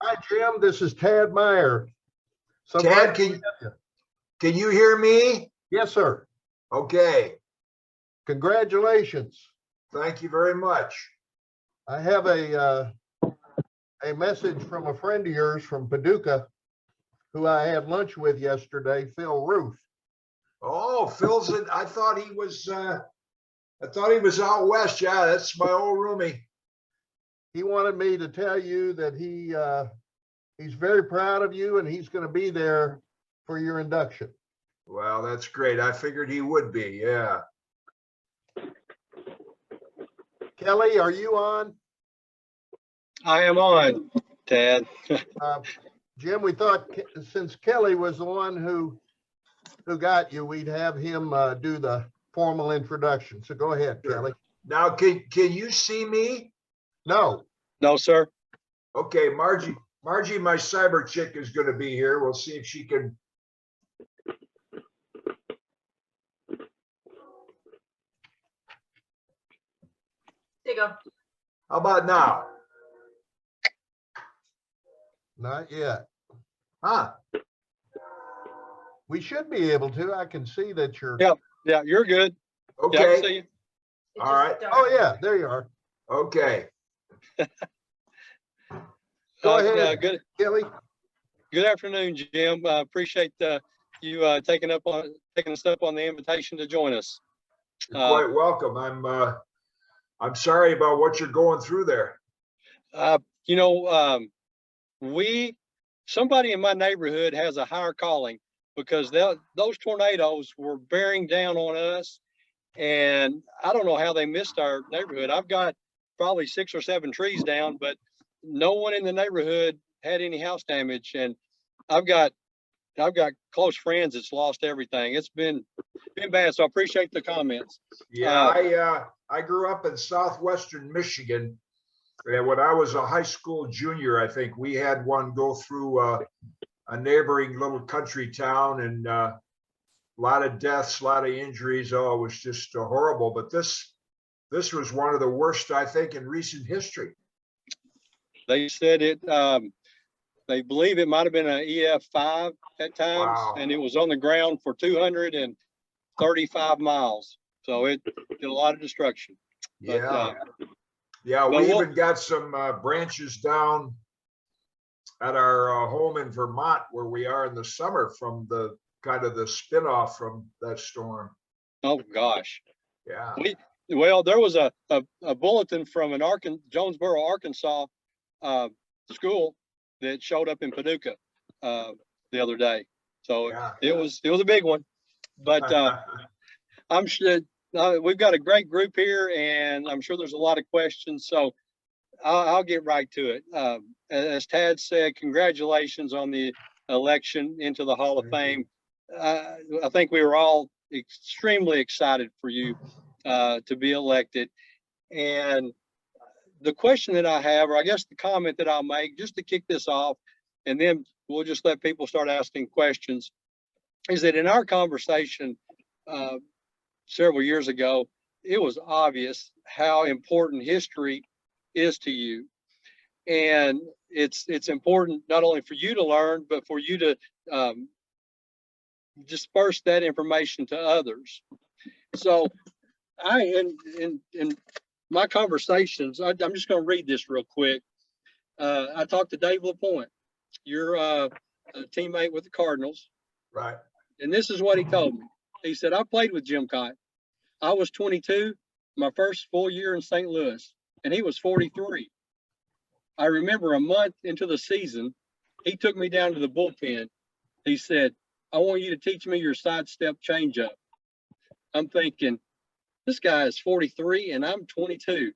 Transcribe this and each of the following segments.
Hi, Jim. This is Tad Meyer. Tad, can you hear me? Yes, sir. Okay. Congratulations. Thank you very much. I have a message from a friend of yours from Paducah, who I had lunch with yesterday, Phil Ruth. Oh, Phil's in, I thought he was out west. Yeah, that's my old roomie. He wanted me to tell you that he's very proud of you and he's going to be there for your induction. Well, that's great. I figured he would be. Yeah. Kelly, are you on? I am on, Tad. Jim, we thought since Kelly was the one who got you, we'd have him do the formal introduction. So go ahead, Sure. Kelly. Now, can you see me? No. No, sir. Okay, Margie, my cyber chick is going to be here. We'll see if she can. There you go. How about now? Not yet. Huh? We should be able to. I can see that you're. Yeah. Yeah, you're good. Yeah, I Okay. can see you. It All just right. dark. Oh, yeah, there you are. Okay. Go ahead, Good Kelly. afternoon, Jim. Appreciate you taking us up on the invitation to join us. You're quite welcome. I'm sorry about what you're going through there. Somebody in my neighborhood has a higher calling because those tornadoes were bearing down on us, and I don't know how they missed our neighborhood. I've got probably 6 or 7 trees down, but no one in the neighborhood had any house damage, and I've got close friends that's lost everything. It's been bad, so I appreciate the comments. Yeah, I grew up in southwestern Michigan, and when I was a high school junior, I think we had one go through a neighboring little country town, and a lot of deaths, a lot of injuries. Oh, it was just horrible. But this was one of the worst, I think, in recent history. They said they believe it might have been an EF5 at times, Wow. and it was on the ground for 235 miles. So it did a lot of destruction. Yeah. But, Yeah, but we we'll- even got some branches down at our home in Vermont, where we are in the summer, from the kind of the spinoff from that storm. oh gosh. Yeah. Well, there was a bulletin from an Jonesboro, Arkansas school that showed up in Paducah the other day. So Yeah. it was a big one. But I'm sure we've got a great group here, and I'm sure there's a lot of questions. So I'll get right to it. As Tad said, congratulations on the election into the Hall of Fame. I think we were all extremely excited for you to be elected. And the question that I have, or I guess the comment that I'll make just to kick this off, and then we'll just let people start asking questions, is that in our conversation several years ago, it was obvious how important history is to you. And it's important not only for you to learn, but for you to disperse that information to others. So in my conversations, I'm just going to read this real quick. I talked to Dave LaPointe, your a teammate with the Cardinals. Right. And this is what he told me. He said, I played with Jim Kaat. I was 22, my first full year in St. Louis, and he was 43. I remember a month into the season, he took me down to the bullpen. He said, I want you to teach me your sidestep changeup. I'm thinking, this guy is 43 and I'm 22.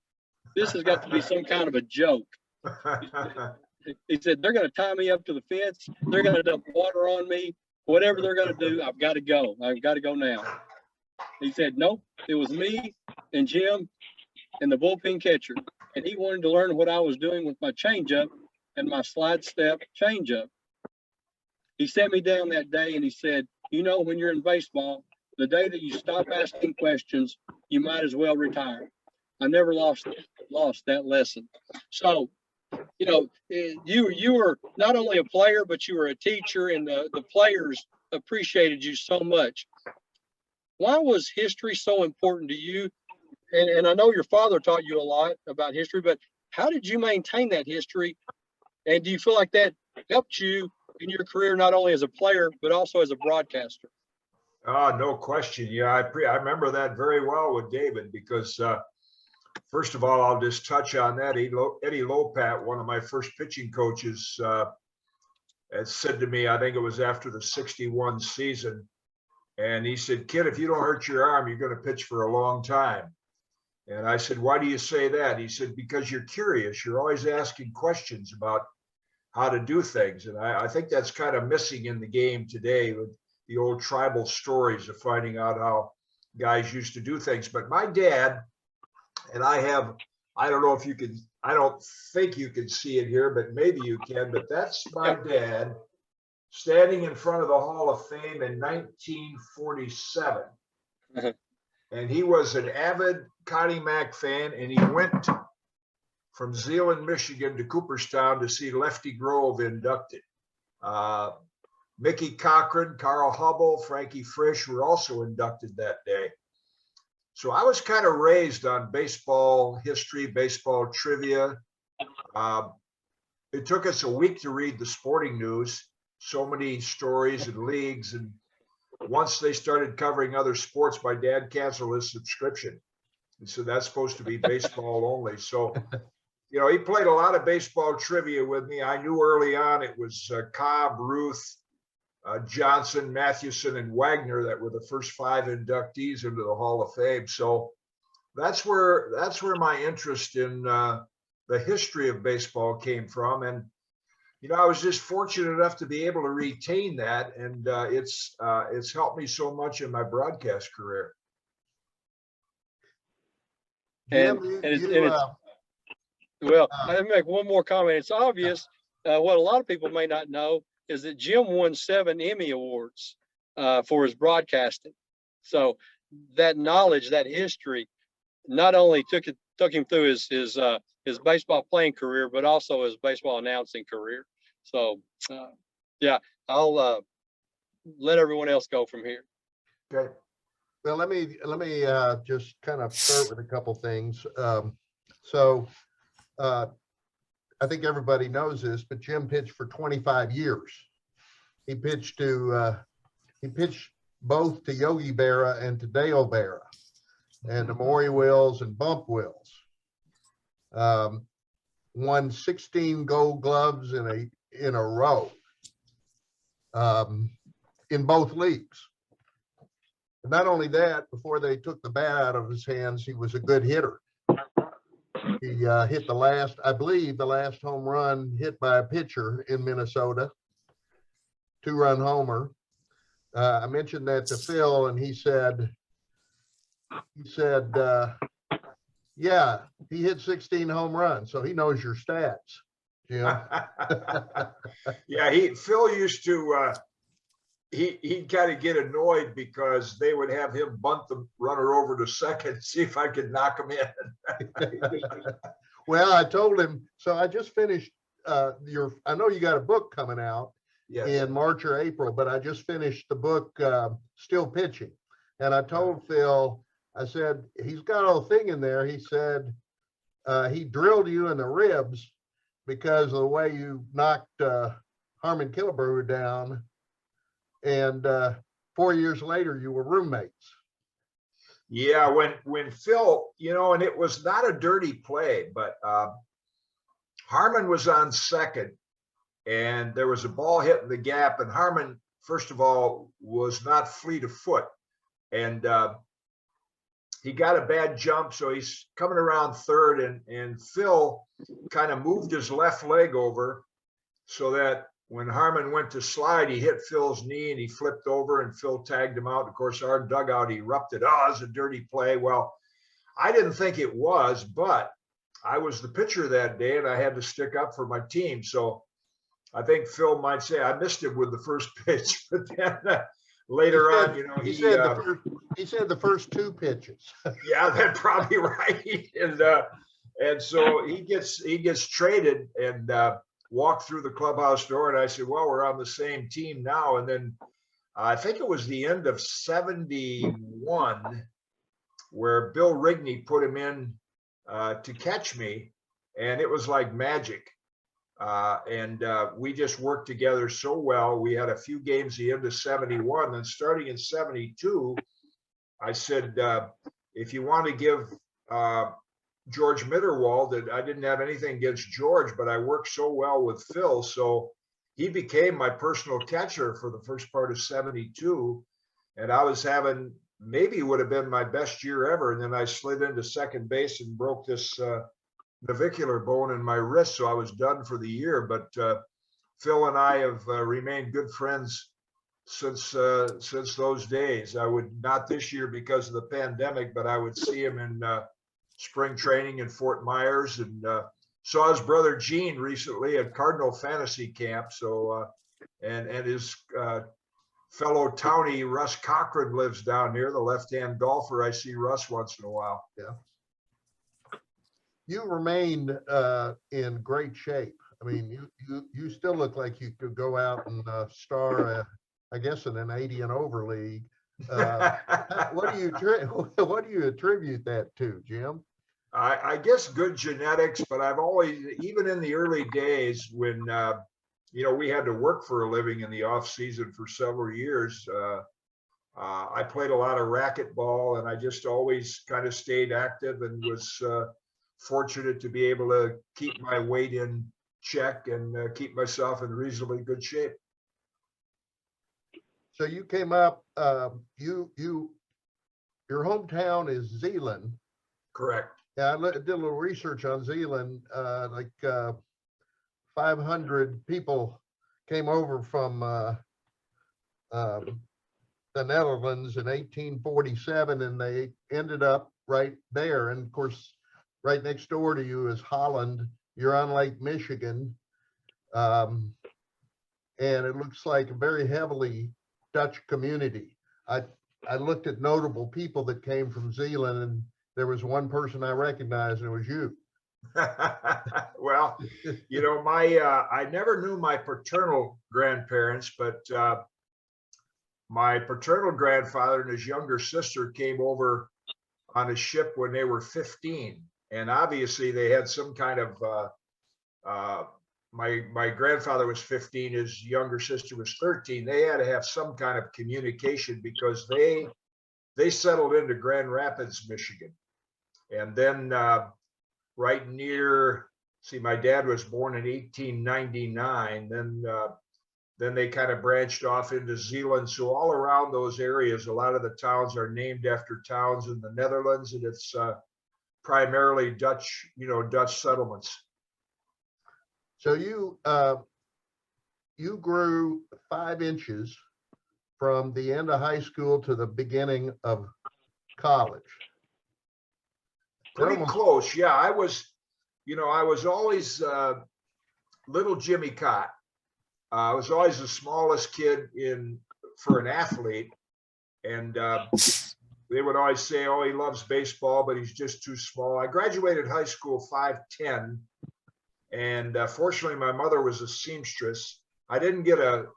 This has got to be some kind of a joke. He said, they're going to tie me up to the fence. They're going to dump water on me. Whatever they're going to do, I've got to go. I've got to go now. He said, nope, it was me and Jim and the bullpen catcher. And he wanted to learn what I was doing with my changeup and my slide step changeup. He sat me down that day and he said, you know, when you're in baseball, the day that you stop asking questions, you might as well retire. I never lost that lesson. So you were not only a player, but you were a teacher, and the players appreciated you so much. Why was history so important to you? And I know your father taught you a lot about history, but how did you maintain that history? And do you feel like that helped you in your career, not only as a player, but also as a broadcaster? No question. Yeah, I remember that very well with David because, first of all, I'll just touch on that. Eddie Lopat, one of my first pitching coaches, had said to me, I think it was after the 61 season, and he said, "Kid, if you don't hurt your arm, you're going to pitch for a long time." And I said, "Why do you say that?" He said, "Because you're curious. You're always asking questions about how to do things." And I think that's kind of missing in the game today with the old tribal stories of finding out how guys used to do things. But my dad, and I don't know if you can, I don't think you can see it here, but maybe you can, but that's my dad standing in front of the Hall of Fame in 1947. And he was an avid Connie Mack fan, and he went from Zeeland, Michigan to Cooperstown to see Lefty Grove inducted. Mickey Cochran, Carl Hubble, Frankie Frisch were also inducted that day. So I was kind of raised on baseball history, baseball trivia. It took us a week to read the sporting news, so many stories and leagues. And once they started covering other sports, my dad canceled his subscription. And so that's supposed to be baseball only. So, he played a lot of baseball trivia with me. I knew early on it was Cobb, Ruth, Johnson, Mathewson, and Wagner that were the first 5 inductees into the Hall of Fame. So that's where my interest in the history of baseball came from. And I was just fortunate enough to be able to retain that, and it's helped me so much in my broadcast career. Jim, Well, let me make one more comment. It's obvious what a lot of people may not know is that Jim won 7 Emmy Awards for his broadcasting. So that knowledge, that history, not only took him through his baseball playing career, but also his baseball announcing career. So, I'll let everyone else go from here. Okay. Well, let me just kind of start with a couple things. I think everybody knows this, but Jim pitched for 25 years. He pitched both to Yogi Berra and to Dale Berra, and to Maury Wills and Bump Wills. Won 16 Gold Gloves in a row in both leagues. And not only that, before they took the bat out of his hands, he was a good hitter. He hit I believe the last home run hit by a pitcher in Minnesota, 2-run homer. I mentioned that to Phil, and he said, yeah, he hit 16 home runs, so he knows your stats, Jim. Yeah, Phil used to, he'd kind of get annoyed because they would have him bunt the runner over to second, see if I could knock him in. Well, I told him, so I just finished I know you got a book coming out in March or April, but I just finished the book, Still Pitching. And I told Phil, I said, he's got a thing in there. He said, he drilled you in the ribs because of the way you knocked Harmon Killebrew down. And 4 years later, you were roommates. Yeah, when Phil, and it was not a dirty play, but Harmon was on second, and there was a ball hitting the gap, and Harmon, first of all, was not fleet of foot, and he got a bad jump, so he's coming around third, and Phil kind of moved his left leg over so that when Harmon went to slide, he hit Phil's knee and he flipped over, and Phil tagged him out. Of course, our dugout erupted. Oh, it's a dirty play. Well, I didn't think it was, but I was the pitcher that day and I had to stick up for my team. So I think Phil might say I missed him with the first pitch, but then later on, he said the first 2 pitches. Yeah, that's probably right. And And so he gets traded and walked through the clubhouse door, and I said, well, we're on the same team now. And then I think it was the end of 71 where Bill Rigney put him in to catch me, and it was like magic. And we just worked together so well. We had a few games the end of 71. Then starting in 72, I said, if you want to give George Mitterwald, that I didn't have anything against George, but I worked so well with Phil. So he became my personal catcher for the first part of 72. And I was having, maybe would have been my best year ever. And then I slid into second base and broke this navicular bone in my wrist. So I was done for the year. But Phil and I have remained good friends since those days. I would, not this year because of the pandemic, but I would see him in spring training in Fort Myers, and saw his brother Gene recently at Cardinal Fantasy Camp. So and his fellow townie Russ Cochran lives down here, the left-hand golfer. I see Russ once in a while. Yeah. You remained in great shape. I mean, you still look like you could go out and star, I guess, in an 80 and over league. What do you attribute that to, Jim? I guess good genetics, but I've always, even in the early days when we had to work for a living in the off season for several years, I played a lot of racquetball, and I just always kind of stayed active and was fortunate to be able to keep my weight in check and keep myself in reasonably good shape. So you came up, your hometown is Zeeland. Correct. Yeah, I did a little research on Zeeland. 500 people came over from the Netherlands in 1847, and they ended up right there. And of course, right next door to you is Holland. You're on Lake Michigan. And it looks like a very heavily Dutch community. I looked at notable people that came from Zeeland, and there was one person I recognized, and it was you. Well, I never knew my paternal grandparents, but my paternal grandfather and his younger sister came over on a ship when they were 15. And obviously they had some kind of, my grandfather was 15, his younger sister was 13. They had to have some kind of communication because they settled into Grand Rapids, Michigan. And then right near, my dad was born in 1899. Then they kind of branched off into Zeeland. So all around those areas, a lot of the towns are named after towns in the Netherlands, and it's primarily Dutch, Dutch settlements. So you grew 5 inches from the end of high school to the beginning of college. Pretty close. Yeah, I was always little Jimmy Kaat. I was always the smallest kid for an athlete. And they would always say, oh, he loves baseball, but he's just too small. I graduated high school 5'10". And fortunately, my mother was a seamstress. I didn't get a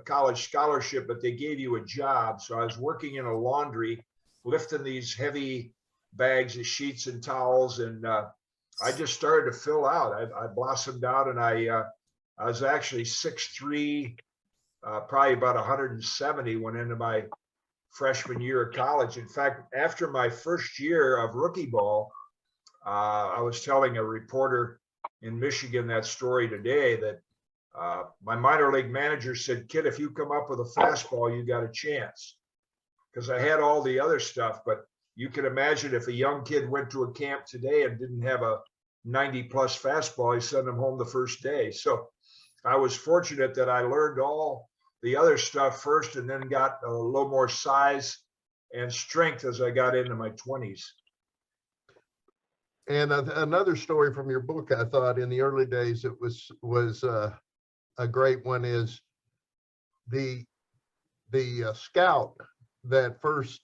college scholarship, but they gave you a job. So I was working in a laundry, lifting these heavy bags of sheets and towels, and I just started to fill out. I blossomed out, and I was actually 6'3", probably about 170 went into my freshman year of college. In fact, after my first year of rookie ball, I was telling a reporter in Michigan that story today, that my minor league manager said, kid, if you come up with a fastball, you got a chance. Because I had all the other stuff, but you can imagine if a young kid went to a camp today and didn't have a 90-plus fastball, he sent him home the first day. So I was fortunate that I learned all the other stuff first, and then got a little more size and strength as I got into my 20s. And another story from your book, I thought in the early days, it was a great one, is the scout that first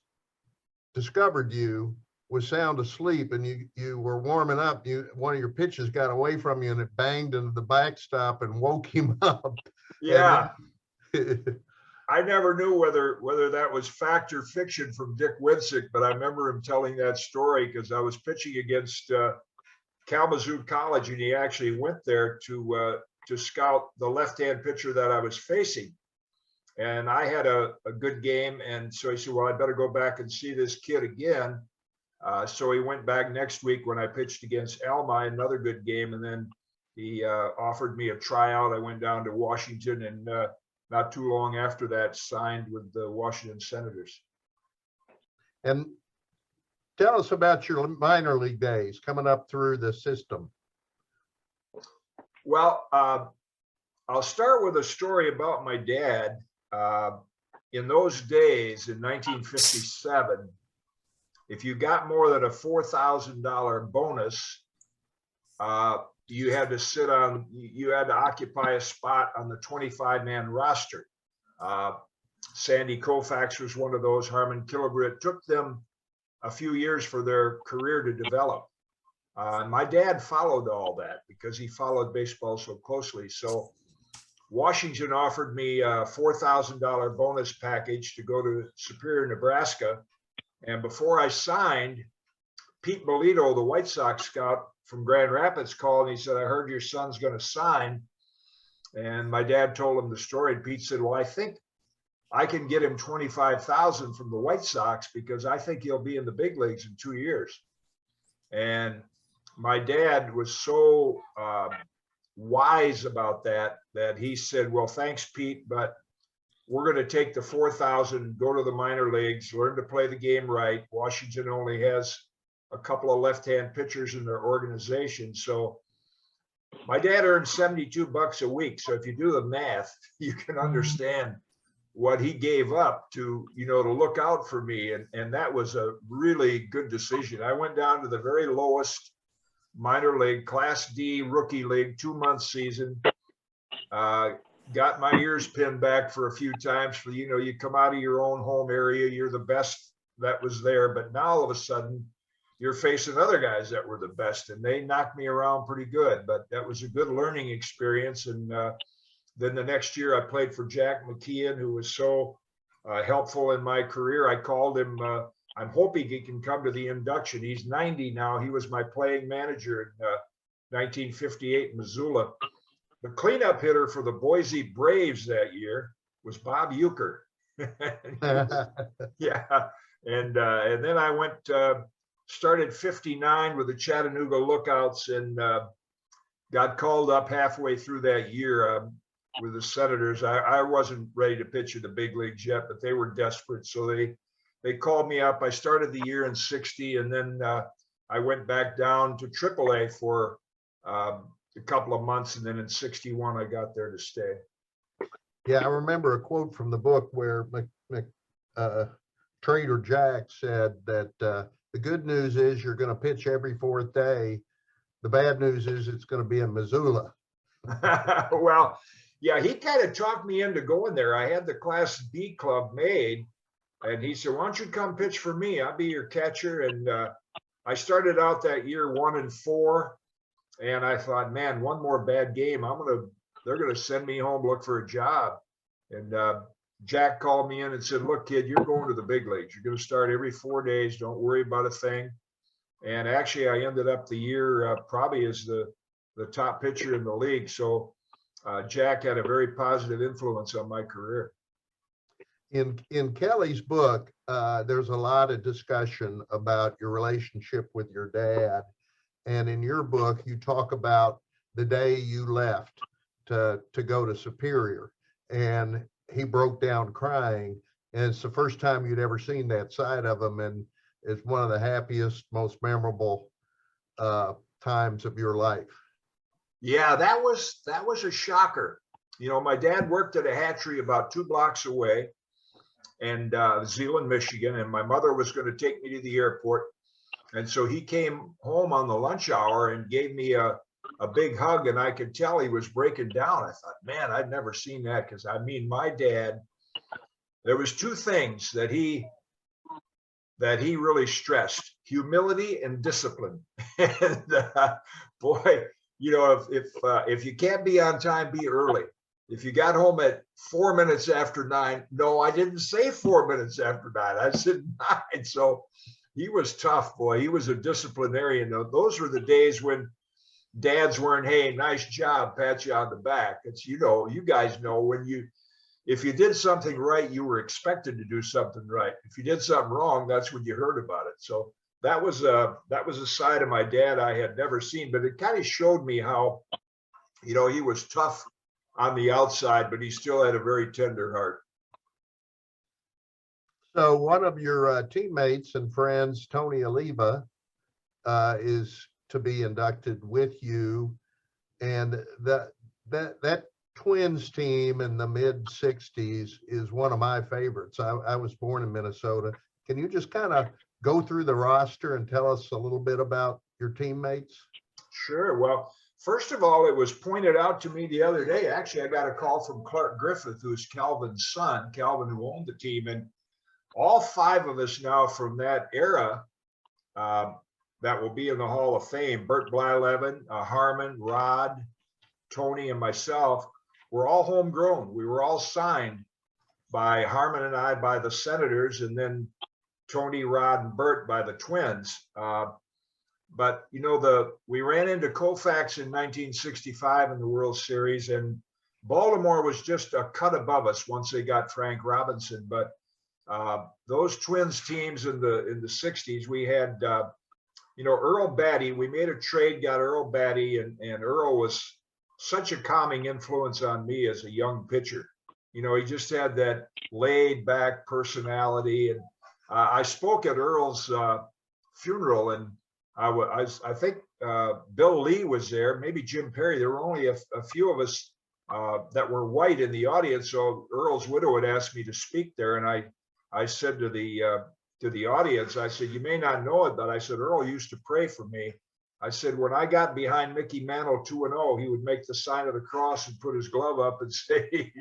discovered you was sound asleep and you were warming up, one of your pitches got away from you and it banged into the backstop and woke him up. Yeah. And I never knew whether that was fact or fiction from Dick Winsick, but I remember him telling that story because I was pitching against Kalamazoo College, and he actually went there to scout the left-hand pitcher that I was facing. And I had a good game, and so he said, "Well, I better go back and see this kid again." So he went back next week when I pitched against Alma, another good game, and then he offered me a tryout. I went down to Washington, and not too long after that, signed with the Washington Senators. And tell us about your minor league days coming up through the system. Well, I'll start with a story about my dad. In those days, in 1957, if you got more than a $4,000 bonus, you had to occupy a spot on the 25-man roster. Sandy Koufax was one of those, Harmon Killebrew. It took them a few years for their career to develop. My dad followed all that because he followed baseball so closely. So Washington offered me a $4,000 bonus package to go to Superior, Nebraska. And before I signed, Pete Bolito, the White Sox scout from Grand Rapids, called and he said, "I heard your son's going to sign." And my dad told him the story. And Pete said, "Well, I think I can get him $25,000 from the White Sox because I think he'll be in the big leagues in 2 years." And my dad was so wise about that he said, "Well, thanks, Pete, but we're going to take the $4,000, go to the minor leagues, learn to play the game right. Washington only has a couple of left-hand pitchers in their organization." So my dad earned $72 a week. So if you do the math, you can understand what he gave up to look out for me. And that was a really good decision. I went down to the very lowest minor league, Class D rookie league, 2-month season. Got my ears pinned back for a few times for, you come out of your own home area, you're the best that was there. But now all of a sudden you're facing other guys that were the best, and they knocked me around pretty good. But that was a good learning experience. And then the next year I played for Jack McKeon, who was so helpful in my career. I called him, I'm hoping he can come to the induction. He's 90 now. He was my playing manager in 1958 in Missoula. The cleanup hitter for the Boise Braves that year was Bob Euchre. Yeah. And then I went, started 59 with the Chattanooga Lookouts, and got called up halfway through that year with the Senators. I wasn't ready to pitch in the big leagues yet, but they were desperate. So they called me up. I started the year in 60, and then I went back down to AAA for a couple of months. And then in 61, I got there to stay. Yeah, I remember a quote from the book where Trader Jack said that the good news is you're going to pitch every 4th day. The bad news is it's going to be in Missoula. Well, yeah, he kind of talked me into going there. I had the Class B club made, and he said, "Why don't you come pitch for me? I'll be your catcher." And I started out that year 1-4, and I thought, man, one more bad game, they're gonna send me home, look for a job. And Jack called me in and said, "Look, kid, you're going to the big leagues. You're going to start every 4 days. Don't worry about a thing." And actually, I ended up the year probably as the top pitcher in the league. So Jack had a very positive influence on my career. In Kelly's book, there's a lot of discussion about your relationship with your dad. And in your book, you talk about the day you left to go to Superior, and he broke down crying. And it's the first time you'd ever seen that side of him. And it's one of the happiest, most memorable times of your life. Yeah, that was a shocker. My dad worked at a hatchery about 2 blocks away, and Zeeland, Michigan, and my mother was going to take me to the airport. And so he came home on the lunch hour and gave me a big hug, and I could tell he was breaking down. I thought, man, I'd never seen that, because my dad, there was 2 things that he that he really stressed: humility and discipline. And boy, you know, if you can't be on time, be early. If you got home at 4 minutes after 9, no, I didn't say 4 minutes after 9. I said 9. So he was tough, boy. He was a disciplinarian. Those were the days when dads weren't, hey, nice job, pat you on the back. It's, you know, you guys know when if you did something right, you were expected to do something right. If you did something wrong, that's when you heard about it. So that was a side of my dad I had never seen, but it kind of showed me how, you know, he was tough on the outside, but he still had a very tender heart. So one of your teammates and friends, Tony Oliva, is to be inducted with you, and that Twins team in the mid '60s is one of my favorites. I was born in Minnesota. Can you just kind of go through the roster and tell us a little bit about your teammates? Sure. Well, first of all, it was pointed out to me the other day. Actually, I got a call from Clark Griffith, who's Calvin's son, Calvin, who owned the team. And all 5 of us now from that era that will be in the Hall of Fame, Bert Blyleven, Harmon, Rod, Tony, and myself, were all homegrown. We were all signed by Harmon and I by the Senators, and then Tony, Rod, and Bert by the Twins. But, you know, we ran into Koufax in 1965 in the World Series, and Baltimore was just a cut above us once they got Frank Robinson. But those Twins teams in the 60s, we had, you know, Earl Batty. We made a trade, got Earl Batty, and Earl was such a calming influence on me as a young pitcher. You know, he just had that laid back personality. And I spoke at Earl's funeral, and I think Bill Lee was there, maybe Jim Perry. There were only a few of us that were white in the audience. So Earl's widow had asked me to speak there, and I said to the audience, I said, you may not know it, but I said, Earl used to pray for me. I said, when I got behind Mickey Mantle 2-0, he would make the sign of the cross and put his glove up and say,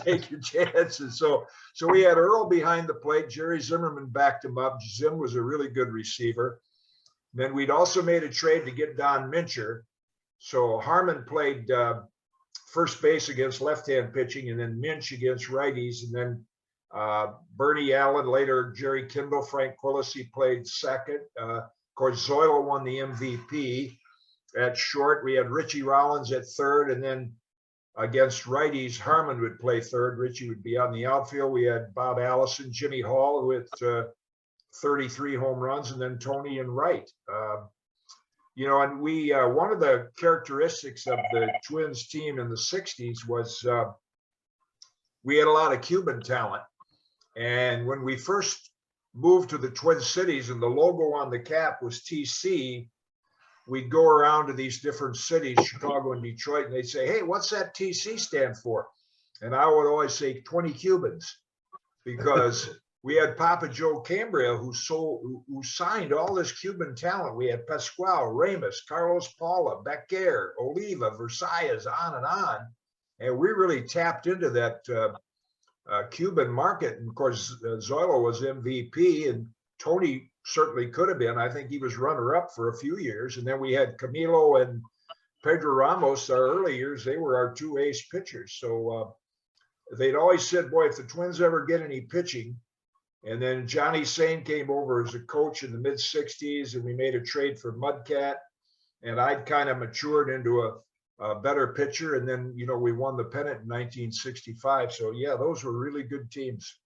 take your chances. So we had Earl behind the plate. Jerry Zimmerman backed him up. Zim was a really good receiver. Then we'd also made a trade to get Don Mincher. So Harmon played first base against left-hand pitching, and then Minch against righties. And then Bernie Allen, later Jerry Kindle, Frank Quillisi played second. Of course, Zoilo won the MVP at short. We had Richie Rollins at third, and then against righties, Harmon would play third. Richie would be on the outfield. We had Bob Allison, Jimmy Hall, who hit 33 home runs, and then Tony and Wright. You know, and we one of the characteristics of the Twins team in the 60s was we had a lot of Cuban talent. And when we first moved to the Twin Cities and the logo on the cap was TC, we'd go around to these different cities, Chicago and Detroit, and they'd say, hey, what's that TC stand for? And I would always say 20 Cubans, because we had Papa Joe Cambria who signed all this Cuban talent. We had Pascual, Ramos, Carlos Paula, Becker, Oliva, Versailles, on. And we really tapped into that Cuban market. And of course, Zoilo was MVP, and Tony certainly could have been. I think he was runner-up for a few years. And then we had Camilo and Pedro Ramos. Our early years, they were our 2 ace pitchers. So they'd always said, boy, if the Twins ever get any pitching. And then Johnny Sain came over as a coach in the mid 60s, and we made a trade for Mudcat, and I'd kind of matured into a better pitcher. And then, you know, we won the pennant in 1965. So yeah, those were really good teams.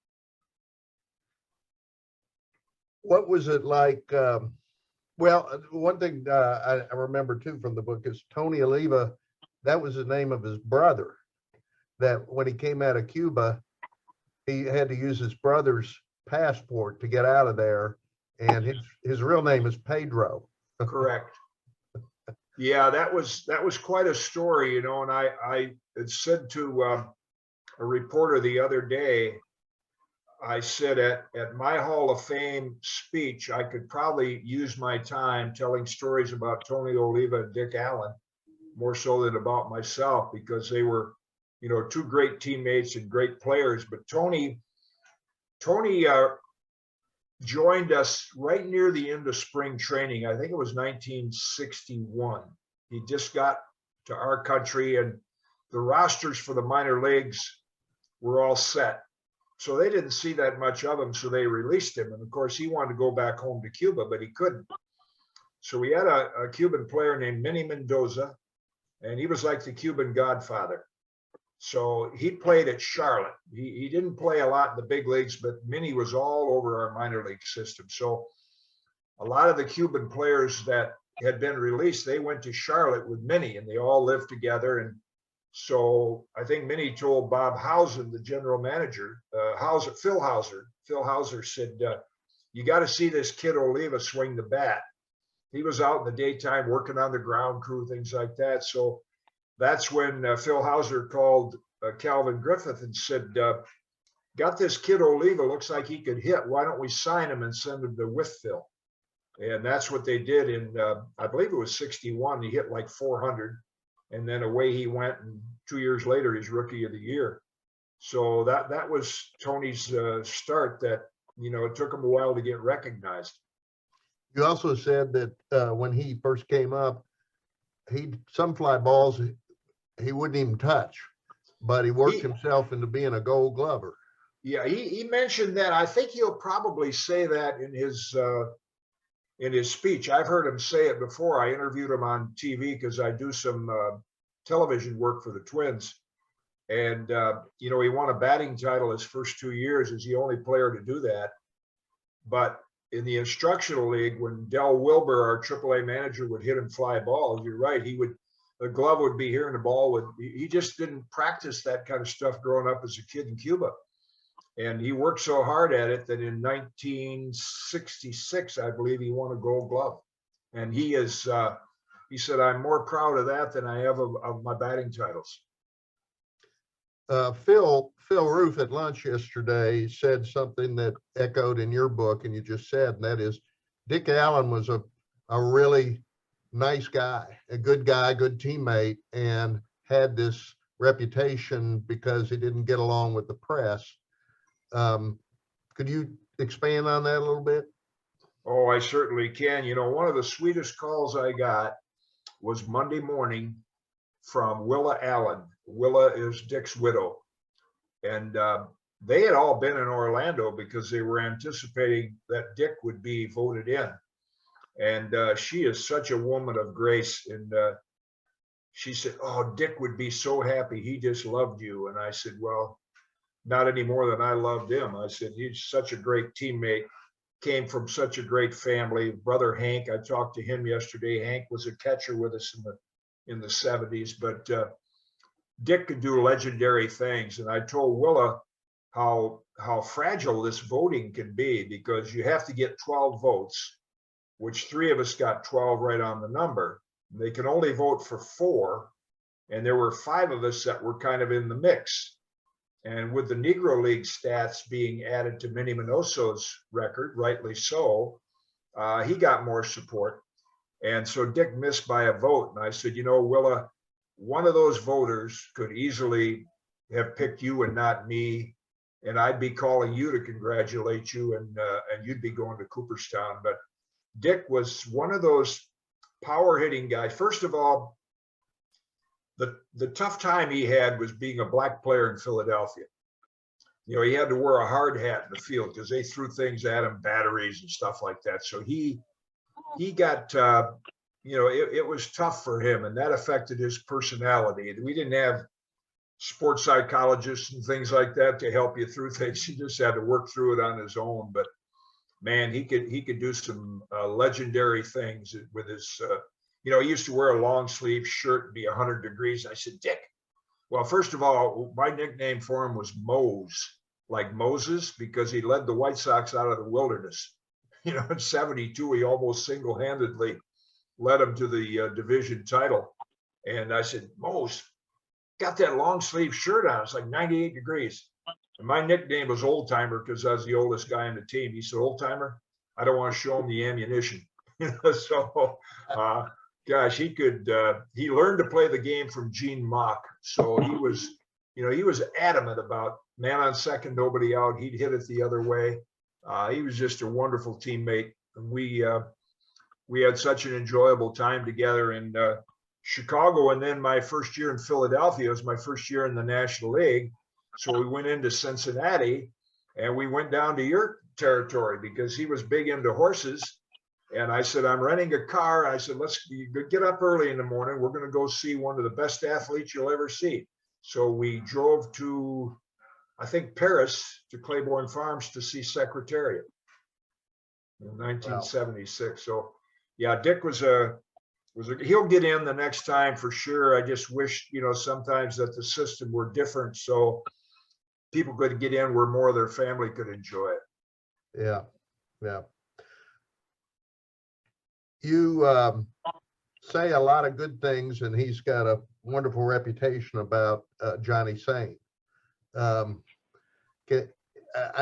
What was it like? Well, one thing I remember too from the book is Tony Oliva. That was the name of his brother. That when he came out of Cuba, he had to use his brother's passport to get out of there, and his real name is Pedro. Correct. Yeah, that was quite a story, you know. And I had said to a reporter the other day, I said at my Hall of Fame speech, I could probably use my time telling stories about Tony Oliva and Dick Allen more so than about myself, because they were, you know, 2 great teammates and great players. But Tony joined us right near the end of spring training. I think it was 1961. He just got to our country, and the rosters for the minor leagues were all set. So they didn't see that much of him, so they released him. And of course, he wanted to go back home to Cuba, but he couldn't. So we had a Cuban player named Minnie Mendoza, and he was like the Cuban godfather. So he played at Charlotte. He didn't play a lot in the big leagues, but Minnie was all over our minor league system. So a lot of the Cuban players that had been released, they went to Charlotte with Minnie, and they all lived together. And so I think Minnie told Bob Housen, the general manager, Phil Hauser said, you got to see this kid Oliva swing the bat. He was out in the daytime working on the ground crew, things like that. So that's when Phil Hauser called Calvin Griffith and said, got this kid Oliva, looks like he could hit. Why don't we sign him and send him to Whitfield? And that's what they did in, I believe it was 61. He hit like 400. And then away he went. And 2 years later, he's rookie of the year. So that was Tony's start that, it took him a while to get recognized. You also said that when he first came up, some fly balls he wouldn't even touch, but he worked himself into being a Gold Glover. Yeah, he mentioned that. I think he'll probably say that in his speech. I've heard him say it before. I interviewed him on TV because I do some television work for the Twins. And, he won a batting title his first 2 years. He's the only player to do that. But in the instructional league, when Del Wilbur, our AAA manager, would hit him fly balls, you're right, the glove would be here and the ball he just didn't practice that kind of stuff growing up as a kid in Cuba. And he worked so hard at it that in 1966, I believe, he won a Gold Glove. And he said, I'm more proud of that than I have of my batting titles. Phil Roof at lunch yesterday said something that echoed in your book, and you just said, and that is Dick Allen was a really nice guy, a good guy, good teammate, and had this reputation because he didn't get along with the press. Could you expand on that a little bit? Oh, I certainly can. One of the sweetest calls I got was Monday morning from Willa Allen. Willa is Dick's widow. And they had all been in Orlando because they were anticipating that Dick would be voted in. And she is such a woman of grace. And she said, oh, Dick would be so happy. He just loved you. And I said, well, not any more than I loved him. I said, he's such a great teammate, came from such a great family. Brother Hank, I talked to him yesterday. Hank was a catcher with us in the 70s, but Dick could do legendary things. And I told Willa how fragile this voting can be, because you have to get 12 votes, which 3 of us got 12 right on the number. They can only vote for 4. And there were 5 of us that were kind of in the mix. And with the Negro League stats being added to Minnie Minoso's record, rightly so, he got more support. And so Dick missed by a vote. And I said, Willa, one of those voters could easily have picked you and not me. And I'd be calling you to congratulate you, and you'd be going to Cooperstown. But Dick was one of those power hitting guys. First of all, the tough time he had was being a black player in Philadelphia. He had to wear a hard hat in the field because they threw things at him, batteries and stuff like that. So he got, it was tough for him, and that affected his personality. We didn't have sports psychologists and things like that to help you through things. He just had to work through it on his own. But man, he could do some legendary things with his, he used to wear a long sleeve shirt and be 100 degrees. I said, Dick, well, first of all, my nickname for him was Mose, like Moses, because he led the White Sox out of the wilderness. In 72, he almost single-handedly led them to the division title. And I said, Mose, got that long sleeve shirt on. It's like 98 degrees. And my nickname was Old Timer because I was the oldest guy on the team. He said, Old Timer, I don't want to show him the ammunition. So, gosh, he learned to play the game from Gene Mock. So he was adamant about man on second, nobody out. He'd hit it the other way. He was just a wonderful teammate. And we had such an enjoyable time together in Chicago. And then my first year in Philadelphia was my first year in the National League. So we went into Cincinnati and we went down to your territory because he was big into horses. And I said, I'm renting a car. I said, let's get up early in the morning. We're going to go see one of the best athletes you'll ever see. So we drove to, I think, Paris, to Claiborne Farms to see Secretariat in 1976. Wow. So yeah, Dick was he'll get in the next time for sure. I just wish, sometimes that the system were different so people could get in where more of their family could enjoy it. Yeah. Yeah. You say a lot of good things, and he's got a wonderful reputation about Johnny Saint. I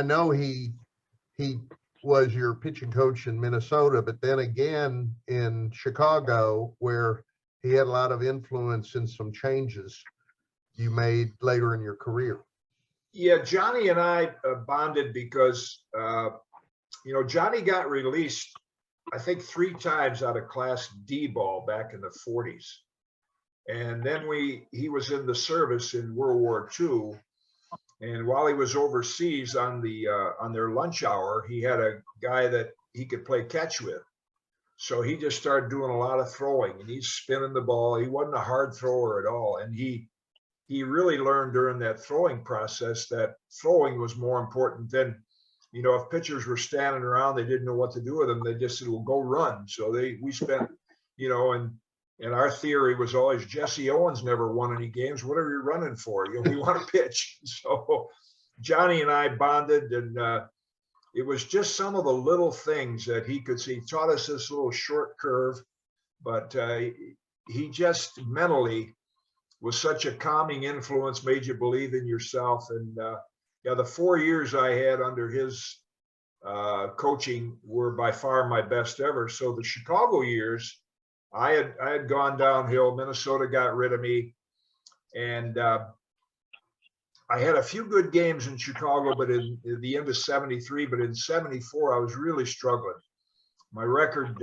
know he was your pitching coach in Minnesota, but then again in Chicago, where he had a lot of influence in some changes you made later in your career. Yeah, Johnny and I bonded because, Johnny got released, I think 3 times out of Class D ball back in the 40s. And then he was in the service in World War II. And while he was overseas on their lunch hour, he had a guy that he could play catch with. So he just started doing a lot of throwing, and he's spinning the ball. He wasn't a hard thrower at all. And he really learned during that throwing process that throwing was more important than, if pitchers were standing around, they didn't know what to do with them. They just said, well, go run. So we spent, and our theory was always Jesse Owens never won any games. What are you running for? We want to pitch. So Johnny and I bonded, and it was just some of the little things that he could see. He taught us this little short curve, but he just mentally was such a calming influence, made you believe in yourself. And the 4 years I had under his coaching were by far my best ever. So the Chicago years, I had gone downhill. Minnesota got rid of me, and I had a few good games in Chicago, but in the end of 73, but in 74, I was really struggling. My record,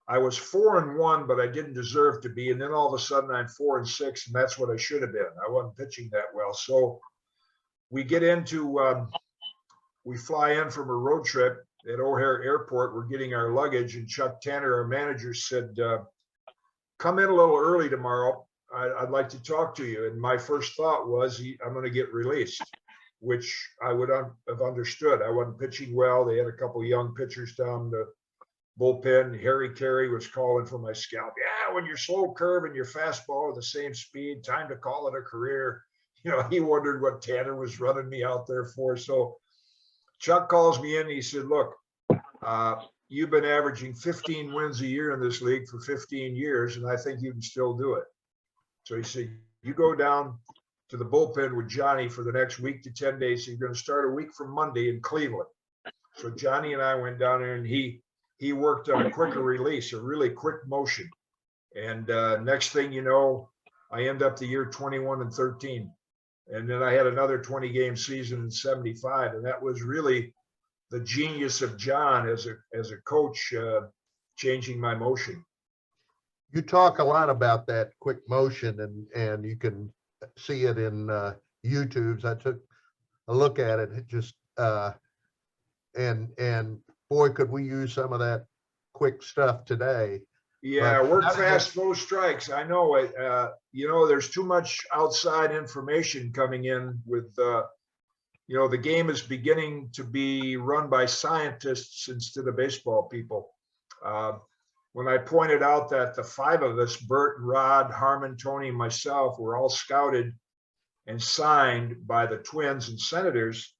I was 4-1, but I didn't deserve to be. And then all of a sudden I'm 4-6, and that's what I should have been. I wasn't pitching that well. So we get into, we fly in from a road trip at O'Hare Airport. We're getting our luggage, and Chuck Tanner, our manager, said, come in a little early tomorrow. I'd like to talk to you. And my first thought was, I'm going to get released, which I would have understood. I wasn't pitching well. They had a couple of young pitchers down the bullpen. Harry Carey was calling for my scalp. Yeah, when your slow curve and your fastball are the same speed, time to call it a career. He wondered what Tanner was running me out there for. So Chuck calls me in, and he said, look, you've been averaging 15 wins a year in this league for 15 years, and I think you can still do it. So he said, you go down to the bullpen with Johnny for the next week to 10 days. So you're going to start a week from Monday in Cleveland. So Johnny and I went down there, and he worked on a quicker release, a really quick motion. And next thing you know, I end up the year 21-13. And then I had another 20-game season in 75. And that was really the genius of John as a coach, changing my motion. You talk a lot about that quick motion, and you can see it in YouTube's. I took a look at it. It just and boy, could we use some of that quick stuff today. Yeah, work fast, slow strikes. I know it. There's too much outside information coming in with, the game is beginning to be run by scientists instead of baseball people. When I pointed out that the 5 of us, Bert, Rod, Harmon, Tony, and myself, were all scouted and signed by the Twins and Senators,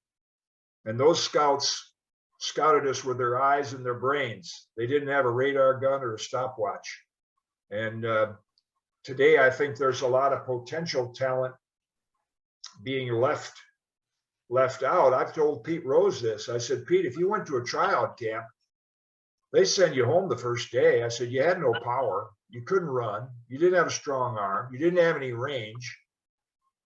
and those scouts scouted us with their eyes and their brains. They didn't have a radar gun or a stopwatch. And today, I think there's a lot of potential talent being left out. I've told Pete Rose this. I said, Pete, if you went to a tryout camp, they send you home the first day. I said, you had no power. You couldn't run. You didn't have a strong arm. You didn't have any range.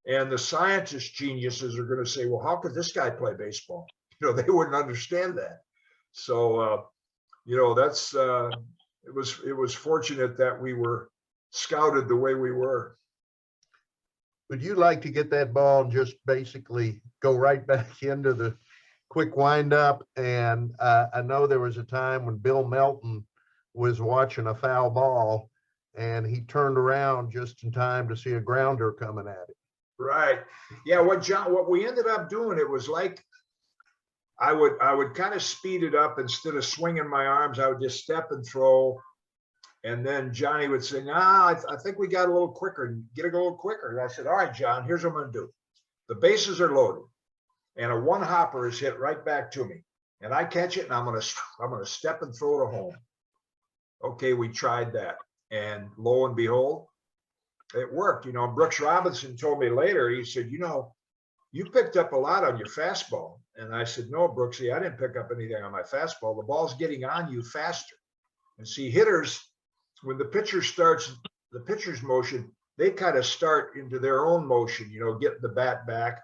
And the scientist geniuses are going to say, well, how could this guy play baseball? they wouldn't understand that. So, that's, it was fortunate that we were scouted the way we were. Would you like to get that ball and just basically go right back into the quick windup? And I know there was a time when Bill Melton was watching a foul ball and he turned around just in time to see a grounder coming at it. Right. Yeah. What we ended up doing, it was like, I would kind of speed it up. Instead of swinging my arms, I would just step and throw. And then Johnny would say, I think we got a little quicker, get it a little quicker. And I said, all right, John, here's what I'm going to do. The bases are loaded and a one hopper is hit right back to me. And I catch it and I'm going to step and throw it home. Okay. We tried that. And lo and behold, it worked. Brooks Robinson told me later, he said, you picked up a lot on your fastball. And I said, no, Brooksy, I didn't pick up anything on my fastball. The ball's getting on you faster. And see, hitters, when the pitcher starts the pitcher's motion, they kind of start into their own motion, getting the bat back.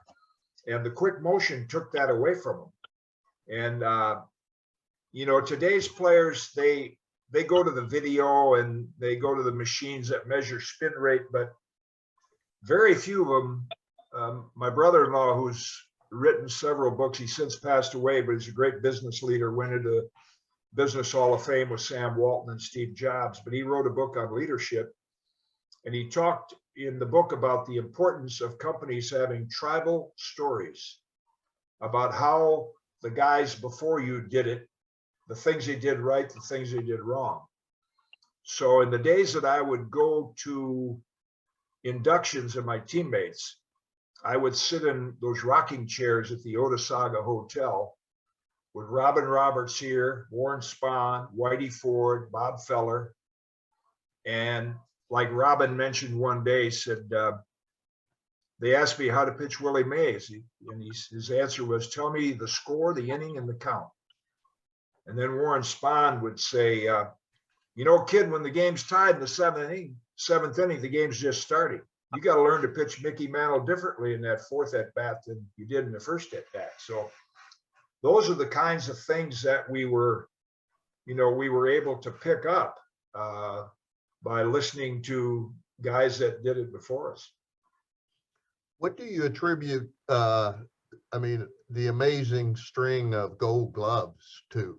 And the quick motion took that away from them. And, today's players, they go to the video and they go to the machines that measure spin rate, but very few of them. My brother-in-law, who's written several books, he's since passed away, but he's a great business leader, went into Business Hall of Fame with Sam Walton and Steve Jobs, but he wrote a book on leadership. And he talked in the book about the importance of companies having tribal stories about how the guys before you did it, the things they did right, the things they did wrong. So in the days that I would go to inductions of my teammates, I would sit in those rocking chairs at the Otesaga Hotel with Robin Roberts here, Warren Spahn, Whitey Ford, Bob Feller. And like Robin mentioned one day, said, they asked me how to pitch Willie Mays. His answer was, tell me the score, the inning, and the count. And then Warren Spahn would say, kid, when the game's tied in the seventh inning, the game's just starting. You got to learn to pitch Mickey Mantle differently in that fourth at bat than you did in the first at bat. So those are the kinds of things that we were able to pick up by listening to guys that did it before us. What do you attribute, the amazing string of Gold Gloves to?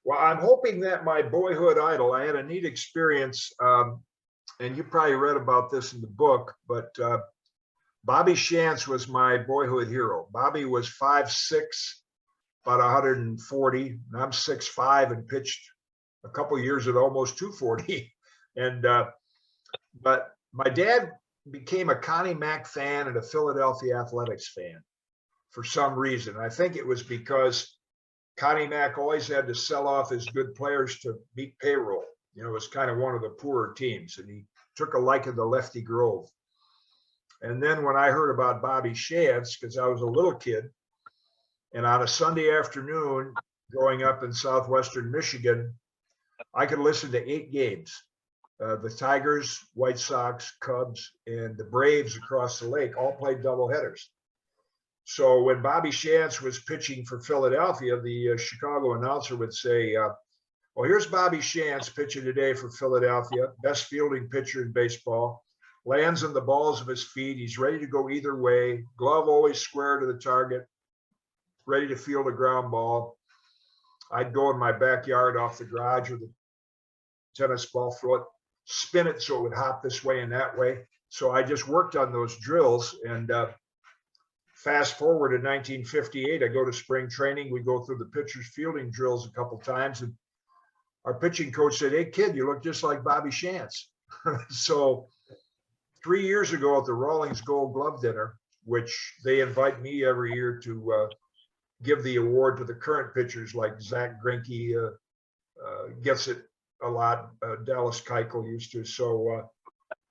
Well, I'm hoping that my boyhood idol, I had a neat experience, and you probably read about this in the book, but Bobby Shantz was my boyhood hero. Bobby was 5'6", about 140, and I'm 6'5", and pitched a couple of years at almost 240. And but my dad became a Connie Mack fan and a Philadelphia Athletics fan for some reason. I think it was because Connie Mack always had to sell off his good players to meet payroll. It was kind of one of the poorer teams, and he took a liking to Lefty Grove. And then when I heard about Bobby Shantz, because I was a little kid, and on a Sunday afternoon growing up in southwestern Michigan, I could listen to 8 games. The Tigers, White Sox, Cubs, and the Braves across the lake all played doubleheaders. So when Bobby Shantz was pitching for Philadelphia, the Chicago announcer would say, well, here's Bobby Shantz pitching today for Philadelphia, best fielding pitcher in baseball, lands on the balls of his feet. He's ready to go either way, glove always square to the target, ready to field a ground ball. I'd go in my backyard off the garage with a tennis ball, throw it, spin it so it would hop this way and that way. So I just worked on those drills. And fast forward to 1958, I go to spring training. We go through the pitcher's fielding drills a couple times, and our pitching coach said, hey, kid, you look just like Bobby Shantz. So 3 years ago at the Rawlings Gold Glove Dinner, which they invite me every year to give the award to the current pitchers, like Zach Greinke gets it a lot. Dallas Keuchel used to. So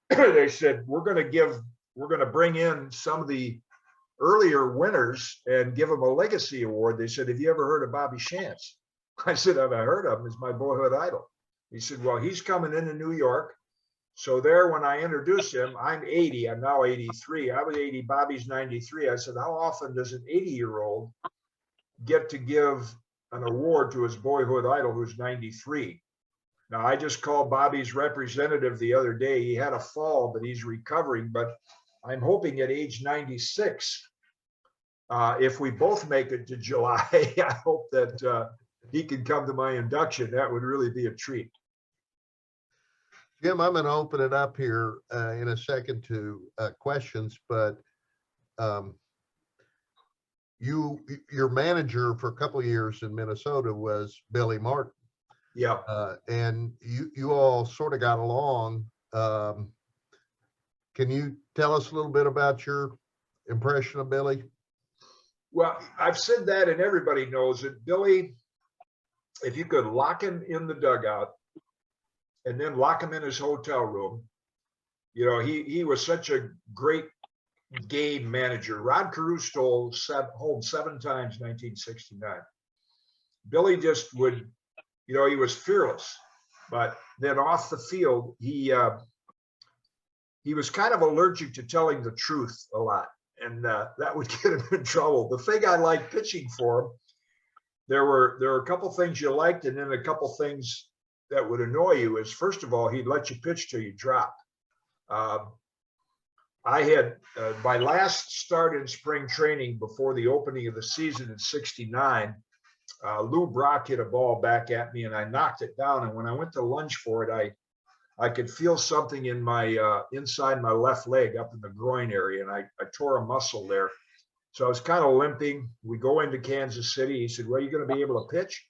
they said, we're going to bring in some of the earlier winners and give them a legacy award. They said, have you ever heard of Bobby Shantz? I said, have I heard of him? He's my boyhood idol. He said, well, he's coming into New York. So there, when I introduced him, I'm 80, I'm now 83. I was 80, Bobby's 93. I said, how often does an 80-year-old get to give an award to his boyhood idol, who's 93. Now, I just called Bobby's representative the other day. He had a fall, but he's recovering. But I'm hoping at age 96, if we both make it to July, I hope that he can come to my induction. That would really be a treat. Jim, I'm going to open it up here in a second to questions, but your manager for a couple of years in Minnesota was Billy Martin. Yeah. And you all sort of got along. Can you tell us a little bit about your impression of Billy? Well, I've said that, and everybody knows it. Billy, if you could lock him in the dugout and then lock him in his hotel room, you know, he was such a great game manager. Rod Carew stole home 7 times 1969. Billy just would, you know, he was fearless. But then off the field, he was kind of allergic to telling the truth a lot, and that would get him in trouble. The thing I liked pitching for him, there were a couple things you liked, and then a couple things that would annoy you. Is first of all, he'd let you pitch till you drop. I had my last start in spring training before the opening of the season in '69. Lou Brock hit a ball back at me, and I knocked it down. And when I went to lunge for it, I could feel something in my inside my left leg up in the groin area, and I tore a muscle there. So I was kind of limping. We go into Kansas City. He said, "Well, are you going to be able to pitch?"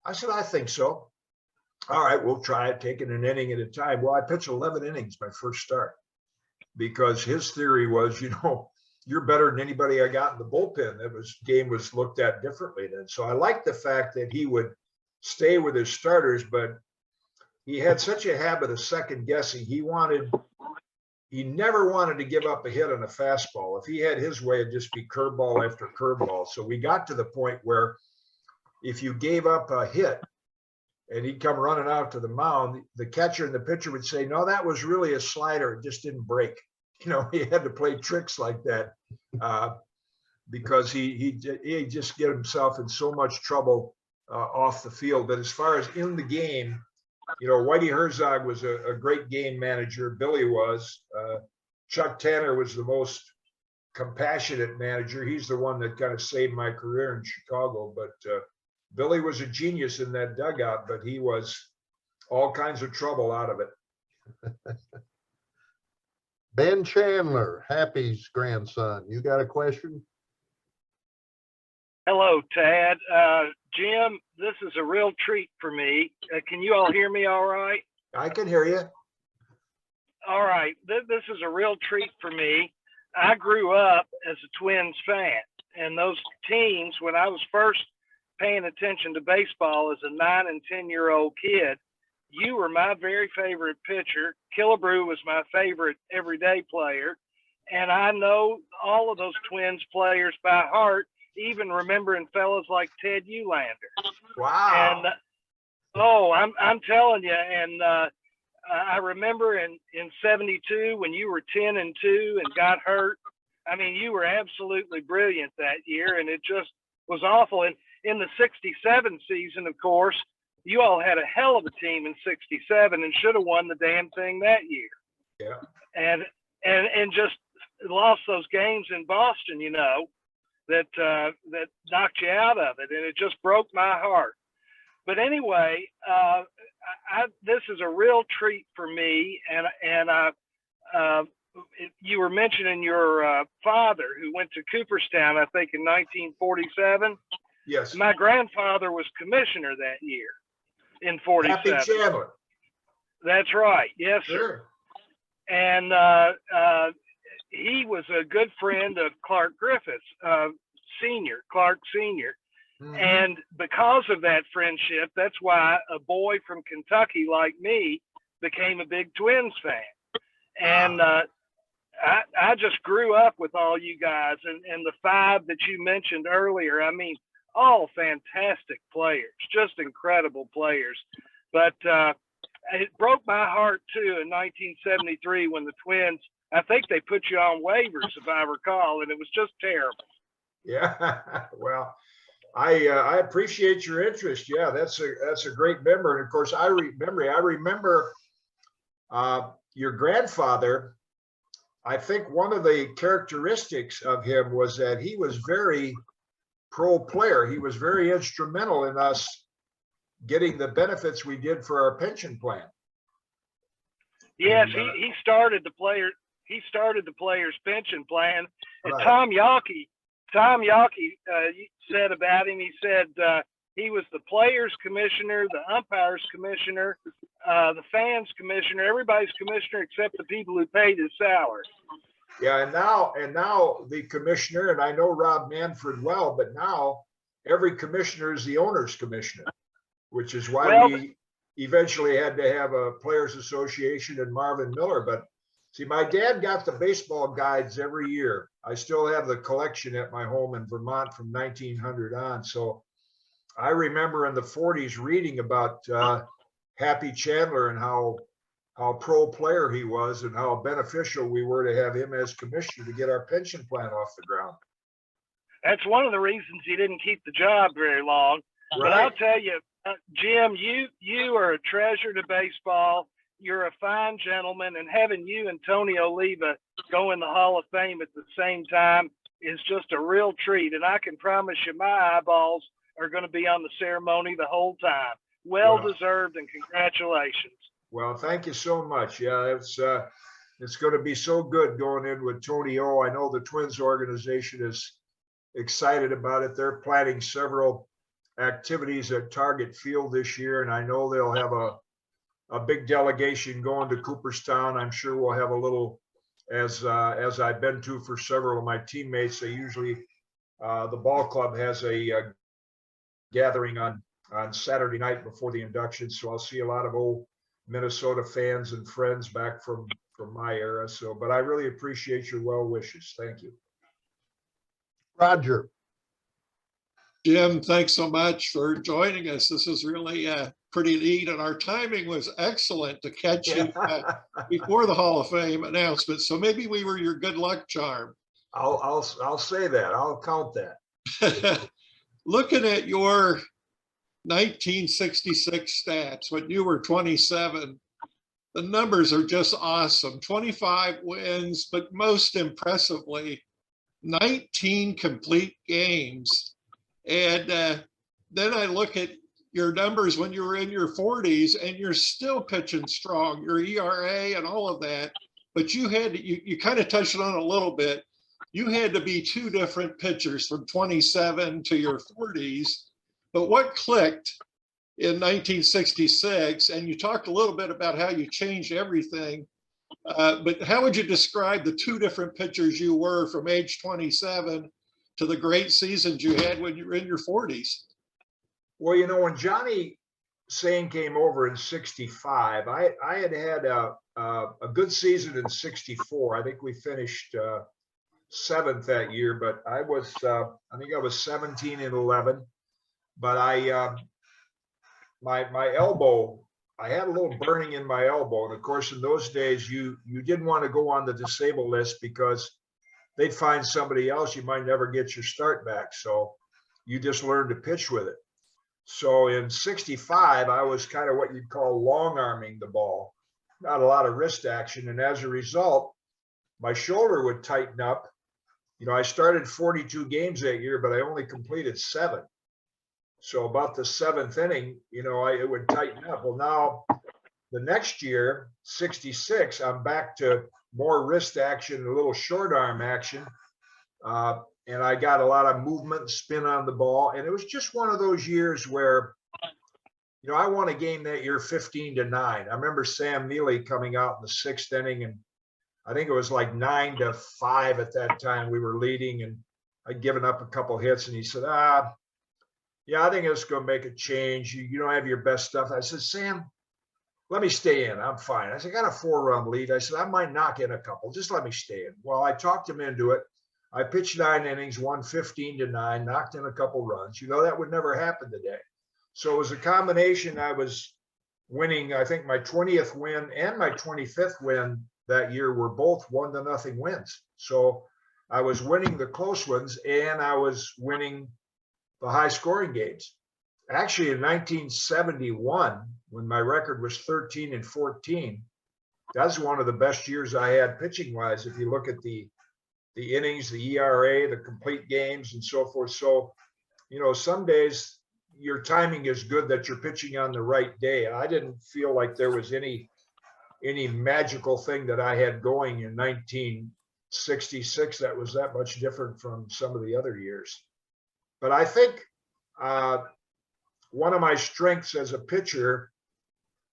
I said, "I think so." "All right, we'll try it, taking an inning at a time." Well, I pitched 11 innings my first start, because his theory was, you know, you're better than anybody I got in the bullpen. Game was looked at differently then. So I liked the fact that he would stay with his starters, but he had such a habit of second guessing. He never wanted to give up a hit on a fastball. If he had his way, it'd just be curveball after curveball. So we got to the point where if you gave up a hit and he'd come running out to the mound, the catcher and the pitcher would say, "No, that was really a slider. It just didn't break." You know, he had to play tricks like that because he just get himself in so much trouble off the field. But as far as in the game, you know, Whitey Herzog was a great game manager. Billy was. Chuck Tanner was the most compassionate manager. He's the one that kind of saved my career in Chicago. But Billy was a genius in that dugout, but he was all kinds of trouble out of it. Ben Chandler, Happy's grandson. You got a question? Hello, Tad. Jim, this is a real treat for me. Can you all hear me all right? I can hear you. All right. This is a real treat for me. I grew up as a Twins fan, and those teams, when I was first paying attention to baseball as a 9 and 10-year-old kid, you were my very favorite pitcher. Killebrew was my favorite everyday player. And I know all of those Twins players by heart, even remembering fellas like Ted Uhlaender. Wow. And I'm telling you, and I remember in '72 when you were 10-2 and got hurt. I mean, you were absolutely brilliant that year, and it just was awful. And in the '67 season, of course, you all had a hell of a team in '67 and should have won the damn thing that year. Yeah. And just lost those games in Boston, you know, that knocked you out of it, and it just broke my heart. But anyway, this is a real treat for me, and you were mentioning your father who went to Cooperstown, I think, in 1947. Yes. My grandfather was commissioner that year in '47. Happy Chandler. That's right. Yes, sir. Sure. And he was a good friend of Clark Griffiths, Clark Sr. Mm-hmm. And because of that friendship, that's why a boy from Kentucky like me became a big Twins fan. And I just grew up with all you guys, and the 5 that you mentioned earlier. I mean, all fantastic players, just incredible players. But it broke my heart too in 1973 when the Twins, I think they put you on waivers, if I recall, and it was just terrible. Yeah. Well, I appreciate your interest. Yeah, that's a great memory. And of course, I remember your grandfather. I think one of the characteristics of him was that he was very pro player. He was very instrumental in us getting the benefits we did for our pension plan. Yes, And, he started the players pension plan. And Right. Tom Yawkey said about him, he said he was the players commissioner, the umpires commissioner, the fans commissioner, everybody's commissioner except the people who paid his salary. Yeah, and now the commissioner, and I know Rob Manfred well, but now every commissioner is the owner's commissioner, which is why we eventually had to have a players association and Marvin Miller. But see, my dad got the baseball guides every year. I still have the collection at my home in Vermont from 1900 on. So I remember in the 40s reading about Happy Chandler and how pro player he was and how beneficial we were to have him as commissioner to get our pension plan off the ground. That's one of the reasons he didn't keep the job very long. But I'll tell you, Jim, you are a treasure to baseball. You're a fine gentleman, and having you and Tony Oliva go in the Hall of Fame at the same time is just a real treat. And I can promise you my eyeballs are going to be on the ceremony the whole time. Well deserved, and congratulations. Well, thank you so much. Yeah, it's going to be so good going in with Tony O. I know the Twins organization is excited about it. They're planning several activities at Target Field this year, and I know they'll have a big delegation going to Cooperstown. I'm sure we'll have a little, as I've been to for several of my teammates. They usually the ball club has a gathering on Saturday night before the induction, so I'll see a lot of old Minnesota fans and friends back from my era. So, but I really appreciate your well wishes. Thank you. Roger. Jim, thanks so much for joining us. This is really pretty neat, and our timing was excellent to catch you before the Hall of Fame announcement. So maybe we were your good luck charm. I'll say that. I'll count that. Looking at your 1966 stats when you were 27, the numbers are just awesome. 25 wins, but most impressively, 19 complete games. And then I look at your numbers when you were in your 40s, and you're still pitching strong, your ERA and all of that. But you had to, you kind of touched on it a little bit. You had to be two different pitchers from 27 to your 40s. But what clicked in 1966? And you talked a little bit about how you changed everything. But how would you describe the two different pitchers you were from age 27 to the great seasons you had when you were in your 40s? Well, you know, when Johnny Sane came over in 65, I had a good season in 64. I think we finished 7th that year, but I think I was 17-11. But my elbow, I had a little burning in my elbow. And of course, in those days, you didn't want to go on the disabled list because they'd find somebody else. You might never get your start back. So you just learned to pitch with it. So in 65, I was kind of what you'd call long arming the ball, not a lot of wrist action. And as a result, my shoulder would tighten up. You know, I started 42 games that year, but I only completed 7. So about the 7th inning, you know, it would tighten up. Well, now the next year, 66, I'm back to more wrist action, a little short arm action. And I got a lot of movement and spin on the ball. And it was just one of those years where, you know, I won a game that year 15-9. I remember Sam Neely coming out in the 6th inning, and I think it was like 9-5 at that time. We were leading, and I'd given up a couple hits, and he said, yeah, I think it's going to make a change. You don't have your best stuff. I said, Sam, let me stay in. I'm fine. I said, I got a 4-run lead. I said, I might knock in a couple. Just let me stay in. Well, I talked him into it. I pitched 9 innings, won 15-9, knocked in a couple runs. You know, that would never happen today. So it was a combination. I was winning, I think my 20th win and my 25th win that year were both 1-0 wins. So I was winning the close ones, and I was winning the high scoring games. Actually, in 1971, when my record was 13-14, that's one of the best years I had pitching wise. If you look at the innings, the ERA, the complete games, and so forth. So, you know, some days your timing is good that you're pitching on the right day. I didn't feel like there was any magical thing that I had going in 1966 that was that much different from some of the other years. But I think one of my strengths as a pitcher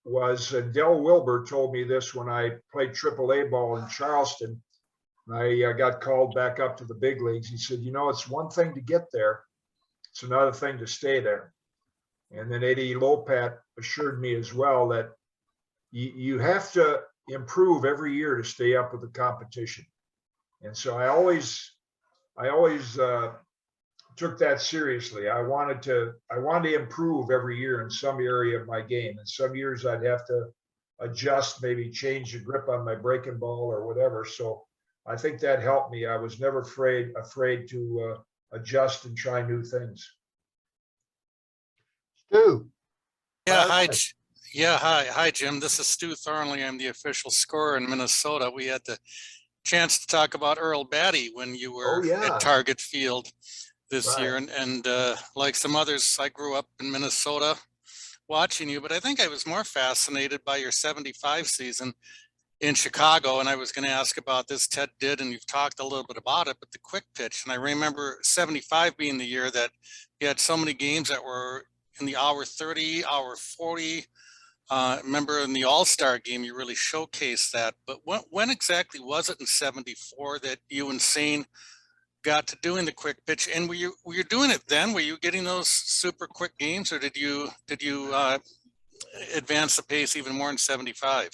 was, Del Wilbur told me this when I played AAA ball in Charleston. I got called back up to the big leagues. He said, you know, it's one thing to get there. It's another thing to stay there. And then Eddie Lopat assured me as well that you have to improve every year to stay up with the competition. And so I always took that seriously. I wanted to improve every year in some area of my game. And some years I'd have to adjust, maybe change the grip on my breaking ball or whatever. So I think that helped me. I was never afraid to adjust and try new things. Stu. Yeah, hi. Hi, Jim. This is Stu Thornley. I'm the official scorer in Minnesota. We had the chance to talk about Earl Batty when you were at Target Field this year. And like some others, I grew up in Minnesota watching you, but I think I was more fascinated by your 75 season in Chicago. And I was going to ask about this. Ted did, and you've talked a little bit about it, but the quick pitch. And I remember 75 being the year that you had so many games that were in the hour 30, hour 40. Remember in the All-Star game, you really showcased that. But when exactly was it in 74 that you and Sane got to doing the quick pitch? And were you doing it then? Were you getting those super quick games, or did you advance the pace even more in 75?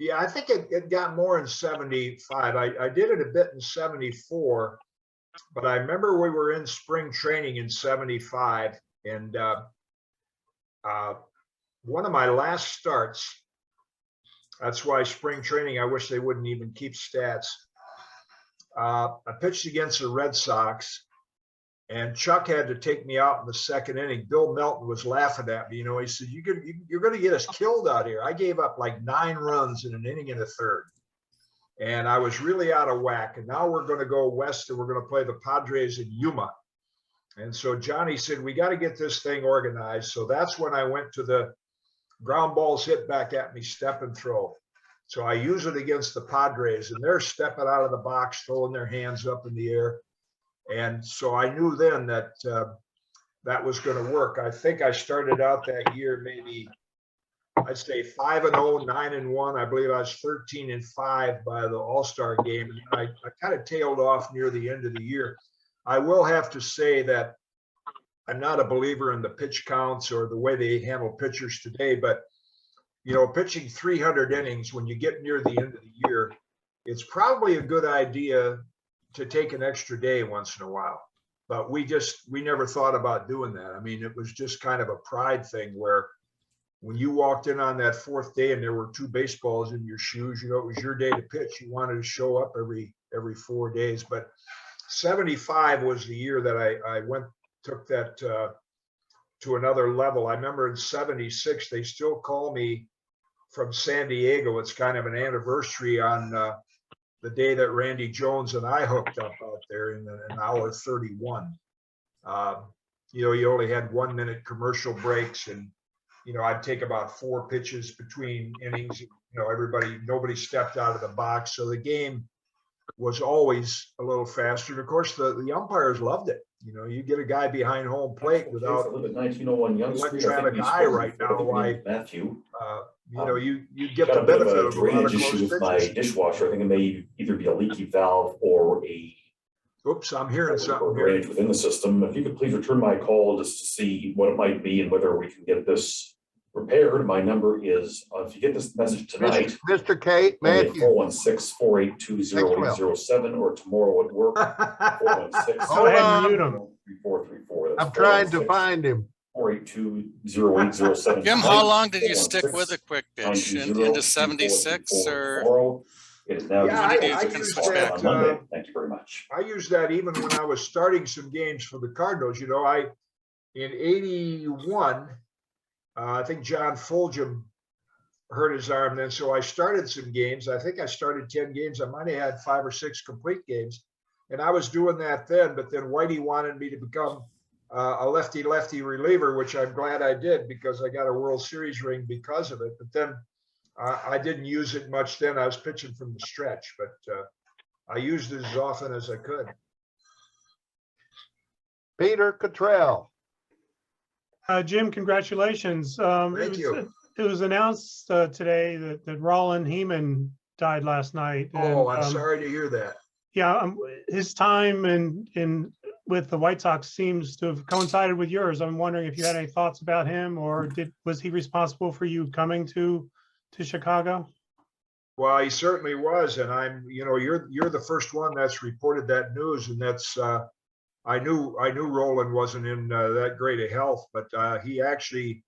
Yeah, I think it got more in 75. I did it a bit in 74, but I remember we were in spring training in 75, and one of my last starts, that's why spring training, I wish they wouldn't even keep stats. I pitched against the Red Sox, and Chuck had to take me out in the second inning. Bill Melton was laughing at me. You know, he said, you're going to get us killed out here. I gave up like 9 runs in an inning and a third. And I was really out of whack. And now we're going to go west, and we're going to play the Padres in Yuma. And so Johnny said, we got to get this thing organized. So that's when I went to the ground balls hit back at me, step and throw. So I use it against the Padres, and they're stepping out of the box, throwing their hands up in the air. And so I knew then that that was going to work. I think I started out that year, maybe I'd say 5-0, 9-1. I believe I was 13-5 by the All-Star game. And I kind of tailed off near the end of the year. I will have to say that I'm not a believer in the pitch counts or the way they handle pitchers today, but you know, pitching 300 innings when you get near the end of the year, it's probably a good idea to take an extra day once in a while. But we never thought about doing that. I mean, it was just kind of a pride thing where when you walked in on that 4th day and there were 2 baseballs in your shoes, you know, it was your day to pitch. You wanted to show up every 4 days. But 75 was the year that I took that to another level. I remember in 76, they still call me from San Diego. It's kind of an anniversary on the day that Randy Jones and I hooked up out there in an hour 31. You know, you only had 1-minute commercial breaks, and you know, I'd take about 4 pitches between innings. You know, nobody stepped out of the box, so the game was always a little faster. And of course, the umpires loved it. You know, you get a guy behind home plate without electronic eye right now. Why, Matthew? You know, you get the benefit of a lot of close issue with my pitches. dishwasher. I think it may either be a leaky valve or a Oops, I'm hearing something here. drainage within the system. If you could please return my call just to see what it might be and whether we can get this repaired. My number is, if you get this message tonight, Mr. Kate, Matthew. 416-482-0807, or tomorrow at work, 416. Hold on. 3434. I'm trying to find him. 482-0807. Jim, how long did you stick with a quick pitch? Into 76 or? It is now. Yeah, I used on Monday. Thank you very much. I used that even when I was starting some games for the Cardinals. You know, in 81, I think John Fulgham hurt his arm then. So I started some games. I think I started 10 games. I might have had 5 or 6 complete games. And I was doing that then, but then Whitey wanted me to become a lefty reliever, which I'm glad I did because I got a World Series ring because of it. But then I didn't use it much then. I was pitching from the stretch, but I used it as often as I could. Peter Cottrell. Jim, congratulations. Thank you. It was announced today that Roland Heeman died last night. Oh, I'm sorry to hear that. Yeah, his time in with the White Sox seems to have coincided with yours. I'm wondering if you had any thoughts about him, or was he responsible for you coming to Chicago? Well, he certainly was, and you're the first one that's reported that news, and that's I knew Roland wasn't in that great of health, but he actually